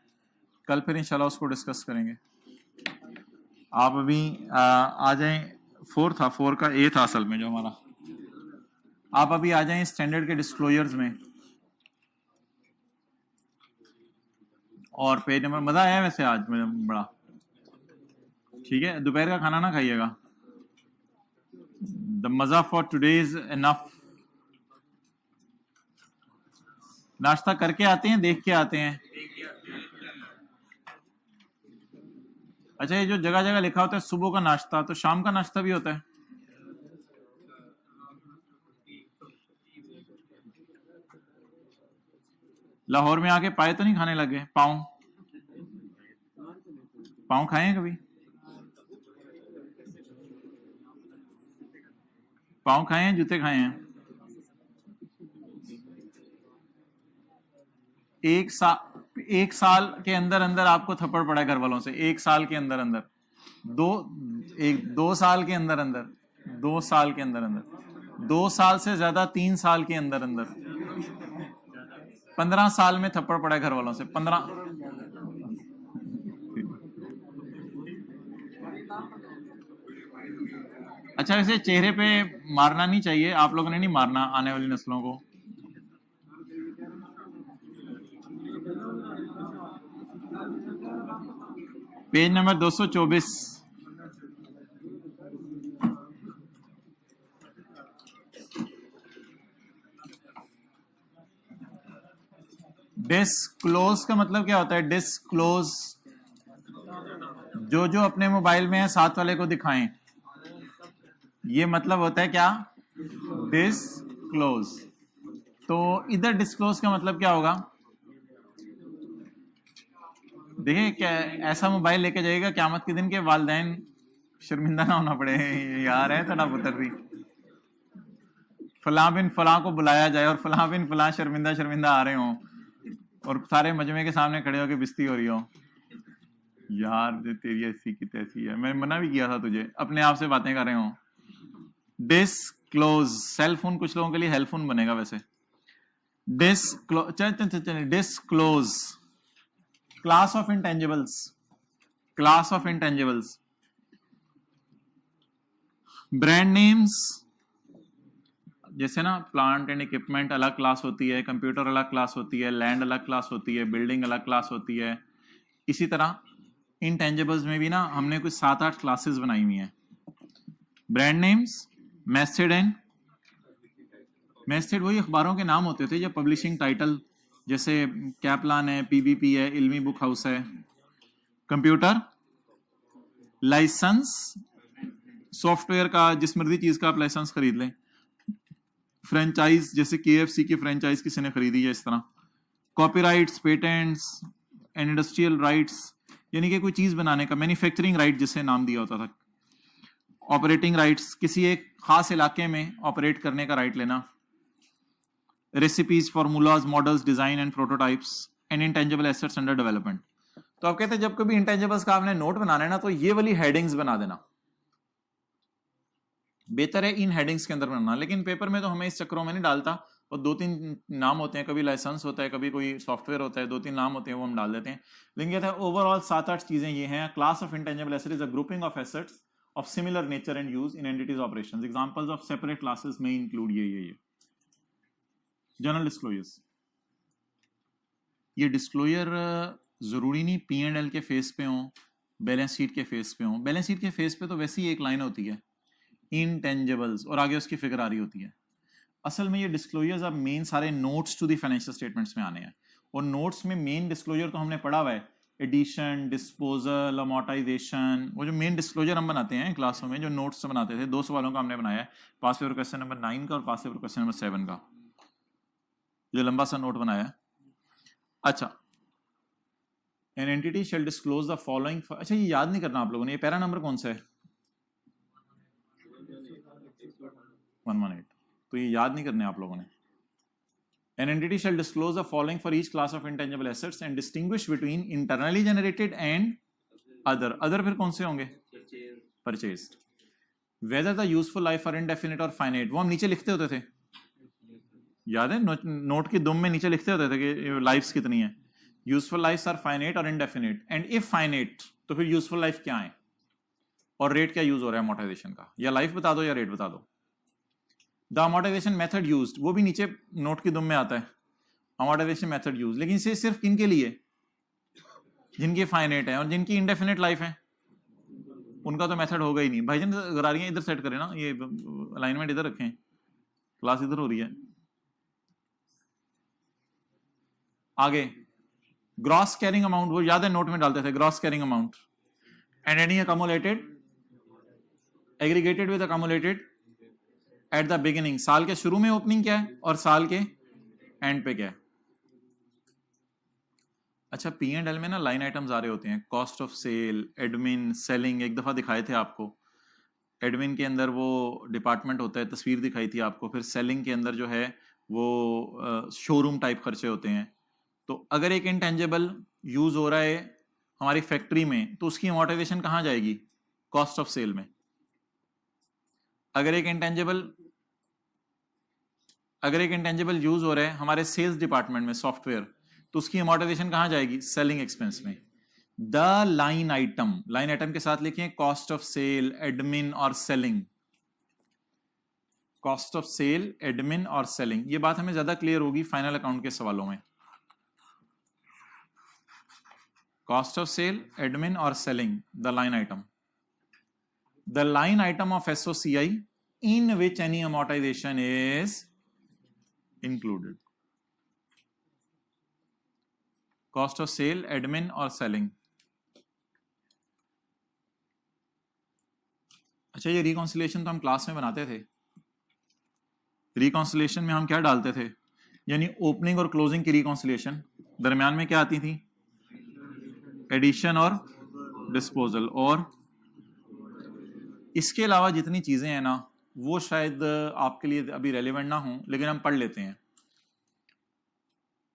कल फिर इंशाल्लाह उसको डिस्कस करेंगे। आप अभी आ जाएं, 4 था, 4 का ए था असल में जो हमारा। आप अभी आ जाएं स्टैंडर्ड के डिस्क्लोजर्स में, और पेज नंबर, मजा आया वैसे आज मुझे बड़ा। ठीक है, दोपहर का खाना ना खाइएगा, द मजा फॉर टुडे इज इनफ। नाश्ता करके आते हैं, देख के आते हैं। अच्छा, ये जो जगह जगह लिखा होता है सुबह का नाश्ता, तो शाम का नाश्ता भी होता है? लाहौर में आके पाए तो नहीं खाने लगे? पाँव पाँव खाए हैं कभी? पाँव खाए हैं, जूते खाए हैं? एक साल के अंदर अंदर आपको थप्पड़ पड़ा है घर वालों से, एक साल के अंदर अंदर, 2 साल के अंदर अंदर, 2 साल के अंदर अंदर, 2 साल से ज्यादा 3 साल के अंदर अंदर, 15 साल में थप्पड़ पड़ा है घर वालों से, 15। अच्छा, वैसे चेहरे पे मारना नहीं चाहिए, आप लोगों ने नहीं मारना आने वाली नस्लों को। Page number 224। डिस्क्लोज का मतलब क्या होता है? डिस्क्लोज, जो अपने मोबाइल में है साथ वाले को दिखाएं, ये मतलब होता है क्या? डिस्क्लोज। तो इधर डिस्क्लोज का मतलब क्या होगा? देखिए, क्या ऐसा मोबाइल लेके जाएगा क़यामत के दिन के वालिदैन शर्मिंदा ना होना पड़े, यार है थोड़ा पुत्र भी, फलां बिन फलां को बुलाया जाए और फलां बिन फलां शर्मिंदा शर्मिंदा आ रहे हों और सारे मजमे के सामने खड़े होकर बिस्ती हो रही हो, यार तेरी ऐसी की तैसी है, मैंने मना भी किया था तुझे, अपने आप से बातें कर रहे हो। डिस्क्लोज, सेल फोन कुछ लोगों के लिए हेल्पफोन बनेगा वैसे। Disclose, class of intangibles, class of intangibles, brand names, जैसे ना प्लांट एंड इक्विपमेंट अलग क्लास होती है, कंप्यूटर अलग क्लास होती है, लैंड अलग क्लास होती है, बिल्डिंग अलग क्लास होती है, इसी तरह इंटेंजिबल्स में भी ना हमने कुछ 7-8 क्लासेस बनाई हुई हैं। Brand names, method and method वही अखबारों के नाम होते थे या पब्लिशिंग टाइटल, जैसे कैपलान है, पीबीपी है, इल्मी बुक हाउस है। कंप्यूटर, लाइसेंस, सॉफ्टवेयर का जिस मर्जी चीज का आप लाइसेंस खरीद लें। फ्रेंचाइज, जैसे केएफसी की फ्रेंचाइज किसी ने खरीदी है, इस तरह। Copyrights, patents and industrial rights, यानी कि कोई चीज बनाने का, मैन्युफैक्चरिंग राइट जिसे नाम दिया होता था। ऑपरेटिंग राइट्स, किसी एक खास इलाके में ऑपरेट करने का राइट लेना। Recipes, formulas, models, design and prototypes and intangible assets under development. तो आप कहते हैं जब कभी इंटेंजिबल्स का आपने नोट बनाना है ना, तो ये वाली हेडिंग्स बना देना, बेहतर है इन हेडिंग्स के अंदर बनाना। लेकिन पेपर में तो हमें इस चक्रों में नहीं डालता, और 2-3 नाम होते हैं, कभी लाइसेंस होता है, कभी कोई सॉफ्टवेयर होता है, 2-3 नाम होते हैं, वो हम डाल देते हैं। लेकिन कहता है ओवरऑल 7-8 चीजें ये हैं। Class of intangible asset is a grouping of assets of similar nature and use in entities operations. Examples of separate classes may include ये Journal disclosures. ये डिस्क्लोजर जरूरी नहीं P&L के फेस पे हो, बैलेंस शीट के फेस पे हो। बैलेंस शीट के फेस पे तो वैसे ही एक लाइन होती है, इंटेंजिबल्स, और आगे उसकी फिगर आ रही होती है। असल में ये डिस्क्लोजर्स अब मेन सारे notes to the financial statements में आने हैं, और नोट्स में मेन डिस्क्लोजर तो हमने पढ़ा हुआ है, एडिशन, डिस्पोजल, अमोर्टाइजेशन। वो जो मेन डिस्क्लोजर हम बनाते हैं क्लासों में, जो नोट्स बनाते थे, 2 सवालों का हमने बनाया है, पास पेपर क्वेश्चन नंबर 9 का और पास पेपर क्वेश्चन नंबर 7 का, जो लंबा सा नोट बनाया है। अच्छा, an entity shall disclose the following. अच्छा, ये याद नहीं करना आप लोगों ने, ये पैरा नंबर कौन सा है? 118। तो ये याद नहीं करने आप लोगों ने। An entity shall disclose the following for each class of intangible assets and distinguish between internally generated and other. Other फिर कौन से होंगे? Purchased. Whether the useful life are indefinite or finite, वो हम नीचे लिखते होते थे, याद है? नोट की दुम में नीचे लिखते होते थे कि लाइफ्स कितनी है। यूजफुल लाइफ्स आर फाइनाइट और इनडेफिनिट, एंड इफ फाइनाइट तो फिर यूजफुल लाइफ क्या है और रेट क्या यूज हो रहा है अमोर्टाइजेशन का, या लाइफ बता दो या रेट बता दो। द अमोर्टाइजेशन मेथड यूज्ड, वो भी नीचे नोट की दुम में आता है, अमोर्टाइजेशन मेथड यूज। लेकिन इसे सिर्फ किनके लिए? जिनकी फाइनाइट है, और जिनकी इंडेफिनिट लाइफ है उनका तो मेथड होगा ही नहीं। भाईजान गरारियां इधर सेट करें ना, ये अलाइनमेंट इधर रखें, क्लास इधर हो रही है। आगे ग्रॉस कैरिंग अमाउंट, वो याद है नोट में डालते थे, gross carrying amount and any accumulated aggregated with accumulated eight the beginning. साल के शुरू में ओपनिंग क्या है और साल के एंड पे क्या है। अच्छा, P&L में ना लाइन आइटम्स आ रहे होते हैं, cost of sale, admin, selling, एक दफा दिखाए थे आपको, एडमिन के अंदर वो डिपार्टमेंट होता है, तस्वीर दिखाई थी आपको, फिर सेलिंग के अंदर जो है वो शोरूम टाइप खर्चे होते हैं। तो अगर एक इंटेंजिबल यूज हो रहा है हमारी फैक्ट्री में तो उसकी अमोर्टाइजेशन कहाँ जाएगी? कॉस्ट ऑफ सेल में। अगर एक इंटेंजिबल यूज हो रहा है हमारे सेल्स डिपार्टमेंट में सॉफ्टवेयर, तो उसकी अमोर्टाइजेशन कहाँ जाएगी? सेलिंग एक्सपेंस में। द लाइन आइटम के साथ लिखिए कॉस्ट ऑफ सेल, एडमिन और selling. Cost of sale, admin और सेलिंग। ये बात हमें ज्यादा क्लियर होगी फाइनल अकाउंट के सवालों में। कॉस्ट ऑफ सेल, एडमिन और selling, the line item. The line item of SOCI in which any amortization is included. Cost of sale, admin और selling। अच्छा, ये रिकॉन्सिलेशन तो हम क्लास में बनाते थे। रिकॉन्सिलेशन में हम क्या डालते थे? यानी ओपनिंग और क्लोजिंग की रिकॉन्सिलेशन, दरमियान में क्या आती थी? एडिशन और डिस्पोजल। और इसके अलावा जितनी चीजें हैं ना वो शायद आपके लिए अभी रेलेवेंट ना हो, लेकिन हम पढ़ लेते हैं।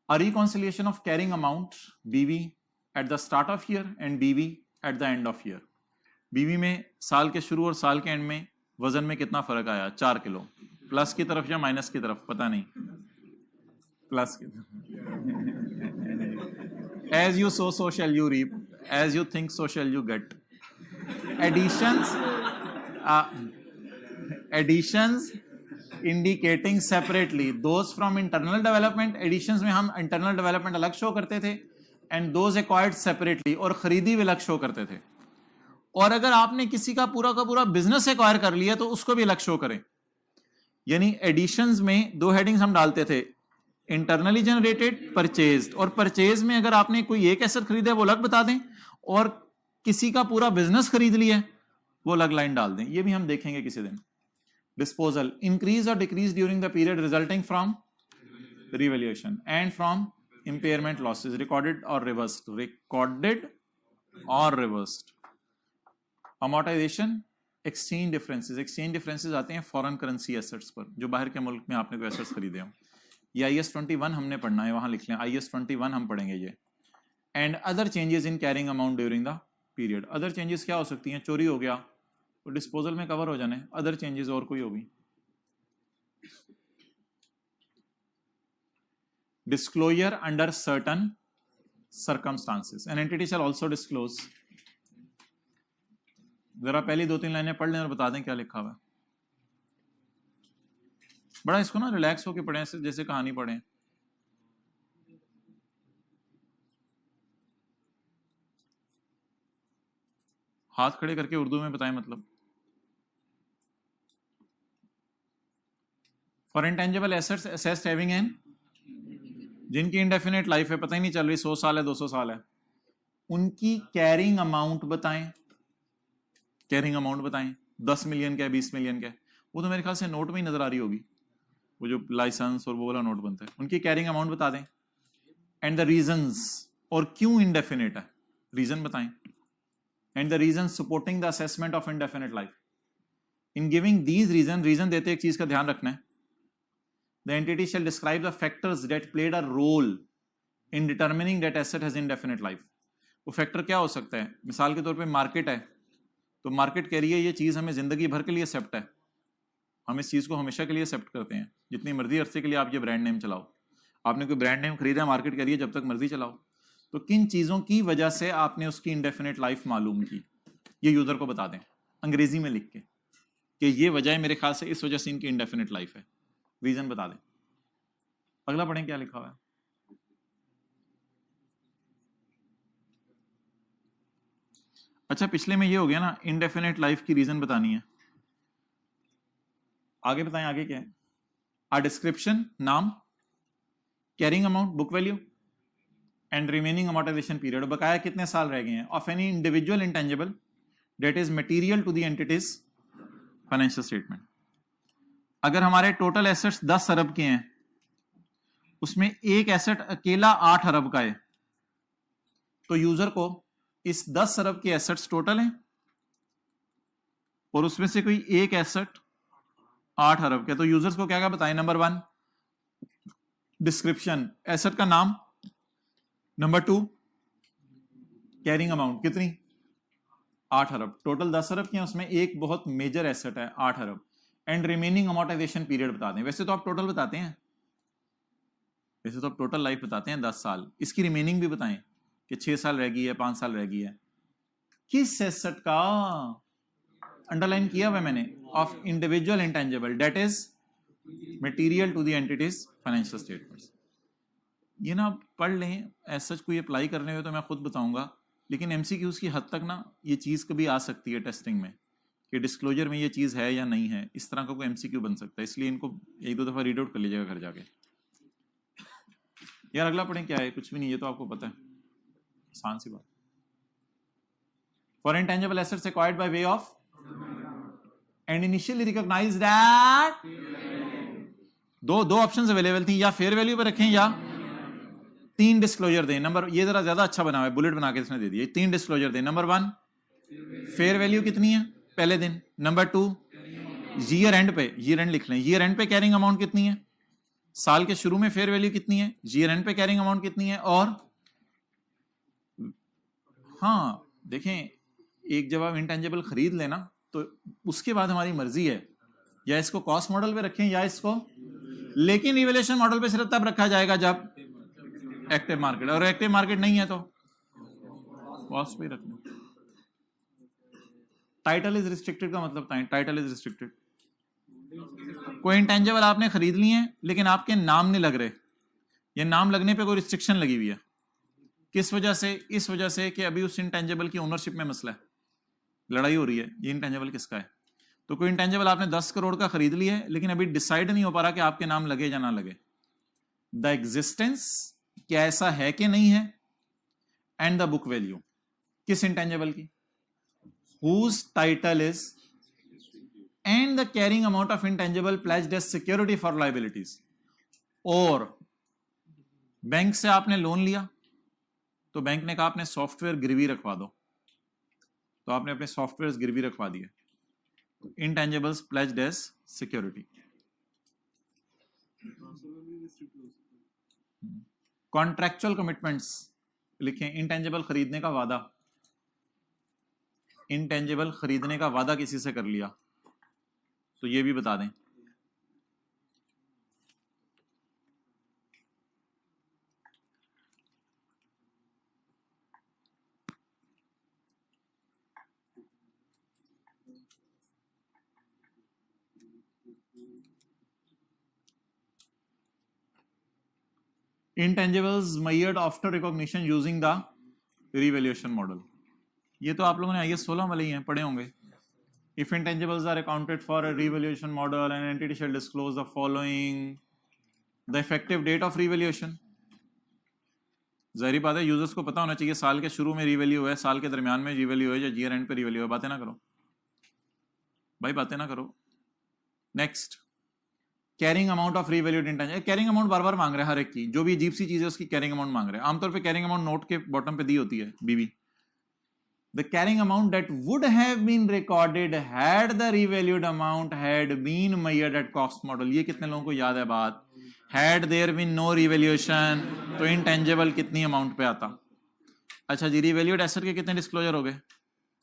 A reconciliation of carrying amount BV at the start of year and BV at the end of year। BV में साल के शुरू और साल के एंड में वजन में कितना फर्क आया? 4 किलो। प्लस की तरफ या माइनस की तरफ? पता नहीं, प्लस की तरफ। As you sow, so shall you reap. As you think, so shall you get। Additions indicating separately those from internal development। additions में हम internal development अलग शो करते थे and those acquired separately, और खरीदी भी अलग शो करते थे। और अगर आपने किसी का पूरा बिजनेस एक्वायर कर लिया तो उसको भी अलग शो करें। यानी एडिशंस में 2 हेडिंग्स हम डालते थे, इंटरनली जनरेटेड, परचेज। और परचेज में अगर आपने कोई एक एसेट खरीदा है वो अलग बता दें, और किसी का पूरा बिजनेस खरीद लिया वो अलग लाइन डाल दें। ये भी हम देखेंगे किसी दिन। डिस्पोजल, इंक्रीज और decrease during the period resulting from revaluation and from impairment losses, recorded और रिवर्स्ड। अमोर्टाइजेशन, एक्सचेंज डिफरेंसेस आते हैं फॉरेन करेंसी एसेट्स पर, जो बाहर के मुल्क में आपने कोई एसेट्स खरीदे हो। ये IAS 21 हमने पढ़ना है, वहां लिख लें IAS 21 हम पढ़ेंगे ये। And other changes in carrying amount during the period. Other changes क्या हो सकती हैं? चोरी हो गया तो डिस्पोजल में कवर हो जाने। अदर चेंजेस और कोई होगी? Disclosure under certain circumstances, N entity शैल आल्सो डिस्क्लोज। जरा पहली 2-3 लाइनें पढ़ लें और बता दें क्या लिखा हुआ है। बड़ा इसको ना रिलैक्स होकर पढ़ें, जैसे कहानी पढ़ें। हाथ खड़े करके उर्दू में बताएं मतलब। For intangible assets assessed having an, जिनकी इंडेफिनिट लाइफ है, पता ही नहीं चल रही 100 साल है 200 साल है, उनकी कैरिंग अमाउंट बताएं। कैरिंग अमाउंट बताएं, 10 मिलियन का है, 20 मिलियन का है। वो तो मेरे ख्याल से नोट में ही नजर आ रही होगी, वो जो लाइसेंस और वो वाला नोट बनता है। उनकी कैरिंग अमाउंट बता दें। एंड द रीजंस, और क्यों इंडेफिनिट है, रीजन बताएं। And the reason supporting the assessment of indefinite life. In giving these reason देते एक चीज का ध्यान रखना है। The entity shall describe the factors that played a role in determining that asset has indefinite life. वो factor क्या हो सकता है? मिसाल के तौर पे मार्केट है, तो मार्केट कह रही है ये चीज हमें जिंदगी भर के लिए एक्सेप्ट है, हम इस चीज को हमेशा के लिए एक्सेप्ट करते हैं, जितनी मर्जी अरसे के लिए आप ये ब्रांड नेम चलाओ। आपने कोई ब्रांड नेम खरीदा, मार्केट कह रही है जब तक मर्जी चलाओ। तो किन चीजों की वजह से आपने उसकी इंडेफिनिट लाइफ मालूम की, ये यूजर को बता दें अंग्रेजी में लिख के कि ये वजह है, मेरे ख्याल से इस वजह से इनकी इंडेफिनिट लाइफ है। रीजन बता दें। अगला पढ़ें क्या लिखा हुआ है। अच्छा, पिछले में ये हो गया ना, इंडेफिनिट लाइफ की रीजन बतानी है। आगे बताएं, आगे क्या है? आ डिस्क्रिप्शन, नाम, carrying amount, book value, and remaining amortisation period, बकाया कितने साल रह गए हैं, of any individual intangible that is material to the entity's financial statement. अगर हमारे टोटल एसेट्स 10 अरब के हैं, उसमें एक एसेट अकेला 8 अरब का है, तो यूजर को इस 10 अरब के एसेट्स टोटल हैं और उसमें से कोई एक एसेट 8 अरब के, तो यूजर्स को क्या क्या बताएं? नंबर 1 डिस्क्रिप्शन, एसेट का नाम। नंबर 2 कैरिंग अमाउंट, कितनी? 8 अरब। टोटल 10 अरब के, उसमें एक बहुत मेजर एसेट है 8 अरब। एंड रिमेनिंग अमोर्टाइजेशन पीरियड बता दें। वैसे तो आप टोटल बताते हैं, वैसे तो आप टोटल लाइफ बताते हैं 10 साल, इसकी रिमेनिंग भी बताएं कि 6 साल रह गई है, 5 साल रह गई है। किस एसेट का अंडरलाइन किया हुआ मैंने? Of individual intangible that is material to the entity's financial statements. ये ना आप पढ़ लें, ऐसा कोई अप्लाई करने हुए तो मैं खुद बताऊंगा, लेकिन एमसीक्यूज की हद तक ना ये चीज़ कभी आ सकती है टेस्टिंग में कि डिस्क्लोजर में ये चीज़ है या नहीं है, इस तरह का कोई एमसीक्यू बन सकता है। इसलिए इनको 1-2 दफ़ा रीड आउट कर लीजिएगा घर जाके। यार अगला पढ़ें, क्या है? कुछ भी नहीं, ये तो आपको पता है, आसान सी बात। For intangible assets acquired by way of and initially recognised that, दो ऑप्शंस अवेलेबल थी, या फेयर वैल्यू पे रखें या 3 डिस्क्लोजर दें। नंबर, ये जरा ज्यादा अच्छा बना हुआ है, बुलेट बना के इसने दे दिया। 3 डिस्क्लोजर दें। नंबर 1 फेयर वैल्यू कितनी है पहले दिन। नंबर 2 ईयर एंड पे, ईयर एंड लिख लें, ईयर एंड पे कैरिंग अमाउंट कितनी है, साल के शुरू में फेयर वैल्यू कितनी है, ईयर एंड पे कैरिंग अमाउंट कितनी है। और हाँ देखें, एक जब आप इंटेंजिबल खरीद लेना तो उसके बाद हमारी मर्जी है, या इसको कॉस्ट मॉडल पे रखें या इसको, लेकिन रिवैल्यूएशन मॉडल पे सिर्फ तब रखा जाएगा जब एक्टिव मार्केट, और एक्टिव मार्केट नहीं है तो कॉस्ट पे रखना। टाइटल इज रिस्ट्रिक्टेड का मतलब बताएं। टाइटल इज रिस्ट्रिक्टेड, कोई इंटेंजिबल आपने खरीद लिए हैं लेकिन आपके नाम नहीं लग रहे, ये नाम लगने पे कोई रिस्ट्रिक्शन लगी हुई है। किस वजह से? इस वजह से कि अभी उस इंटेंजिबल की ओनरशिप में मसला है, लड़ाई हो रही है, ये इंटेंजिबल किसका है। तो कोई इंटेंजिबल आपने 10 करोड़ का खरीद लिया है, लेकिन अभी डिसाइड नहीं हो पा रहा कि आपके नाम लगे या ना लगे। द एग्जिस्टेंस, क्या ऐसा है कि नहीं है, एंड द बुक वैल्यू, किस इंटेंजिबल की, whose title is, and the carrying amount of intangible pledged as security for liabilities। और बैंक से आपने लोन लिया तो बैंक ने कहा आपने सॉफ्टवेयर गिरवी रखवा दो, तो आपने अपने सॉफ्टवेयर गिरवी रखवा दिए, तो intangibles pledged as security. Contractual commitments लिखें, इंटेंजिबल खरीदने का वादा, इंटेंजिबल खरीदने का वादा किसी से कर लिया तो ये भी बता दें। Intangibles measured after recognition using the revaluation model, ये तो आप लोगों ने IAS 16 वाले ही हैं, पढ़े होंगे। If intangibles are accounted for a revaluation model, an entity shall disclose the following: the effective date of revaluation, जाहिर बात है यूजर्स को पता होना चाहिए साल के शुरू में रिवैल्यू है, साल के दरमियान में रिवैल्यू है, या ईयर एंड पे रिवैल्यू है। बातें ना करो भाई, बातें ना करो। Next, carrying amount of revalued intangible, carrying amount बार बार मांग रहे हैं, हर एक की जो भी अजीब सी चीज है उसकी कैरिंग अमाउंट मांग रहे हैं। आमतौर पे कैरिंग अमाउंट नोट के बॉटम पे दी होती है बीबी। The carrying amount that would have been recorded had the revalued amount had been measured at cost model। ये कितने लोगों को याद है बात? Had there been no revaluation, तो intangible कितनी अमाउंट पे आता? अच्छा जी, revalued asset के कितने डिस्क्लोजर हो गए?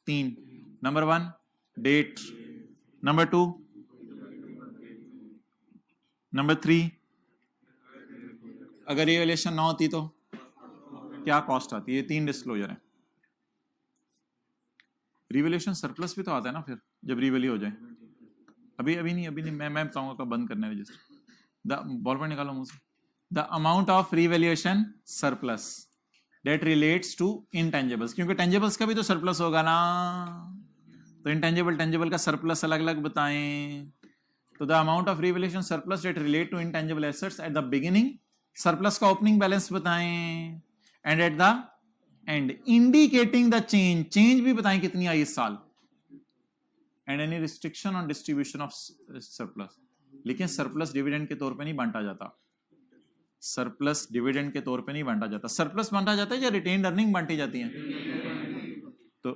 3। नंबर 1 डेट, नंबर 2, नंबर 3 अगर रिवैल्यूएशन ना होती तो क्या कॉस्ट आती है। 3 डिस्क्लोजर है। रिवैल्यूएशन सरप्लस भी तो आता है ना फिर जब रिवैल्यू हो जाए। अभी नहीं, मैं बताऊंगा कब बंद करने रजिस्टर। द बॉल पॉइंट निकालो मुझसे। The amount of revaluation surplus that relates to intangibles, क्योंकि टेंजिबल्स का भी तो सरप्लस होगा ना, तो इंटेंजिबल टेंजिबल का सरप्लस अलग अलग बताएं। तो the amount of revaluation surplus that relate to intangible assets at the beginning, surplus का ओपनिंग बैलेंस बताएं, and at the end indicating the change भी बताएं कितनी आई इस साल, and any restriction on distribution of surplus. लेकिन सरप्लस डिविडेंड के तौर पे नहीं बांटा जाता, सरप्लस डिविडेंड के तौर पे नहीं बांटा जाता। सरप्लस बांटा जाता है या रिटेन्ड अर्निंग बांटी जाती है? तो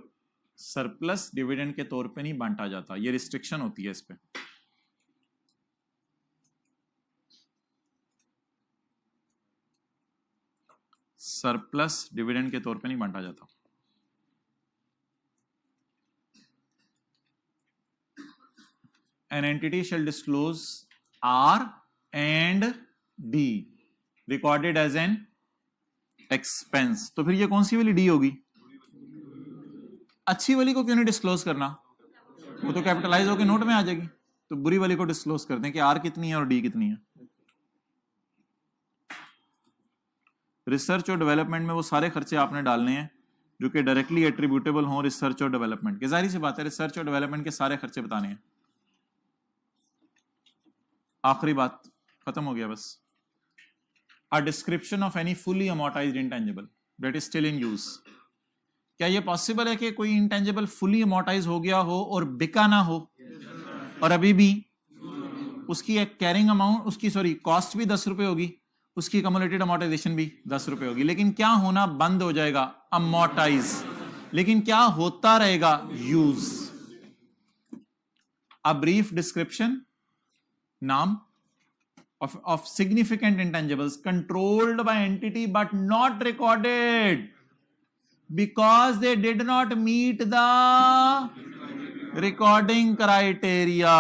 सरप्लस डिविडेंड के तौर पे नहीं बांटा जाता, ये रिस्ट्रिक्शन होती है इस पे। सरप्लस डिविडेंड के तौर पे नहीं बांटा जाता। An entity shall disclose R and D recorded as an expense। तो फिर ये कौन सी वाली डी होगी? अच्छी वाली को क्यों नहीं डिस्क्लोज करना, वो तो कैपिटलाइज होकर नोट में आ जाएगी। तो बुरी वाली को डिस्क्लोज करते हैं कि आर कितनी है और डी कितनी है। रिसर्च और डेवलपमेंट में वो सारे खर्चे आपने डालने हैं जो कि डायरेक्टली एट्रीब्यूटेबल हों रिसर्च और डेवलपमेंट के। जाहिर सी बात है रिसर्च और डेवलपमेंट के सारे खर्चे बताने हैं। आखिरी बात, खत्म हो गया बस। A description of any fully amortised intangible that is still in use. क्या ये पॉसिबल है कि कोई इंटेंजिबल फुली अमोर्टाइज हो गया हो और बिका ना हो, और अभी भी उसकी एक कैरिंग अमाउंट, उसकी सॉरी कॉस्ट भी 10 रुपए होगी, उसकी कम्युलेटेड अमोर्टाइजेशन भी 10 रुपए होगी, लेकिन क्या होना बंद हो जाएगा? अमोर्टाइज। लेकिन क्या होता रहेगा? यूज। अ ब्रीफ डिस्क्रिप्शन, नाम of significant intangibles controlled by entity but not recorded because they did not meet the recording criteria।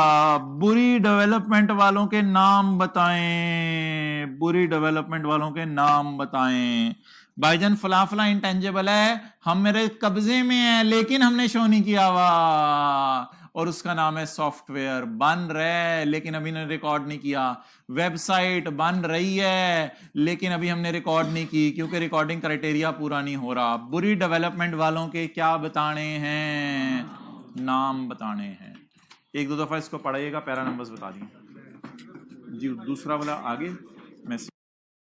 बुरी डेवलपमेंट वालों के नाम बताएं, बुरी डेवलपमेंट वालों के नाम बताएं। भाईजान फला फला इंटेंजिबल है, हम मेरे कब्जे में है लेकिन हमने शो नहीं किया हुआ, और उसका नाम है सॉफ्टवेयर। बन रहा है लेकिन अभी ने रिकॉर्ड नहीं किया। वेबसाइट बन रही है लेकिन अभी हमने रिकॉर्ड नहीं की क्योंकि रिकॉर्डिंग क्राइटेरिया पूरा नहीं हो रहा। बुरी डेवलपमेंट वालों के क्या बताने हैं? नाम बताने हैं। एक दो दफा इसको पढ़ाइएगा, पैरा नंबर्स बता दिए जी। दूसरा वाला आगे मैं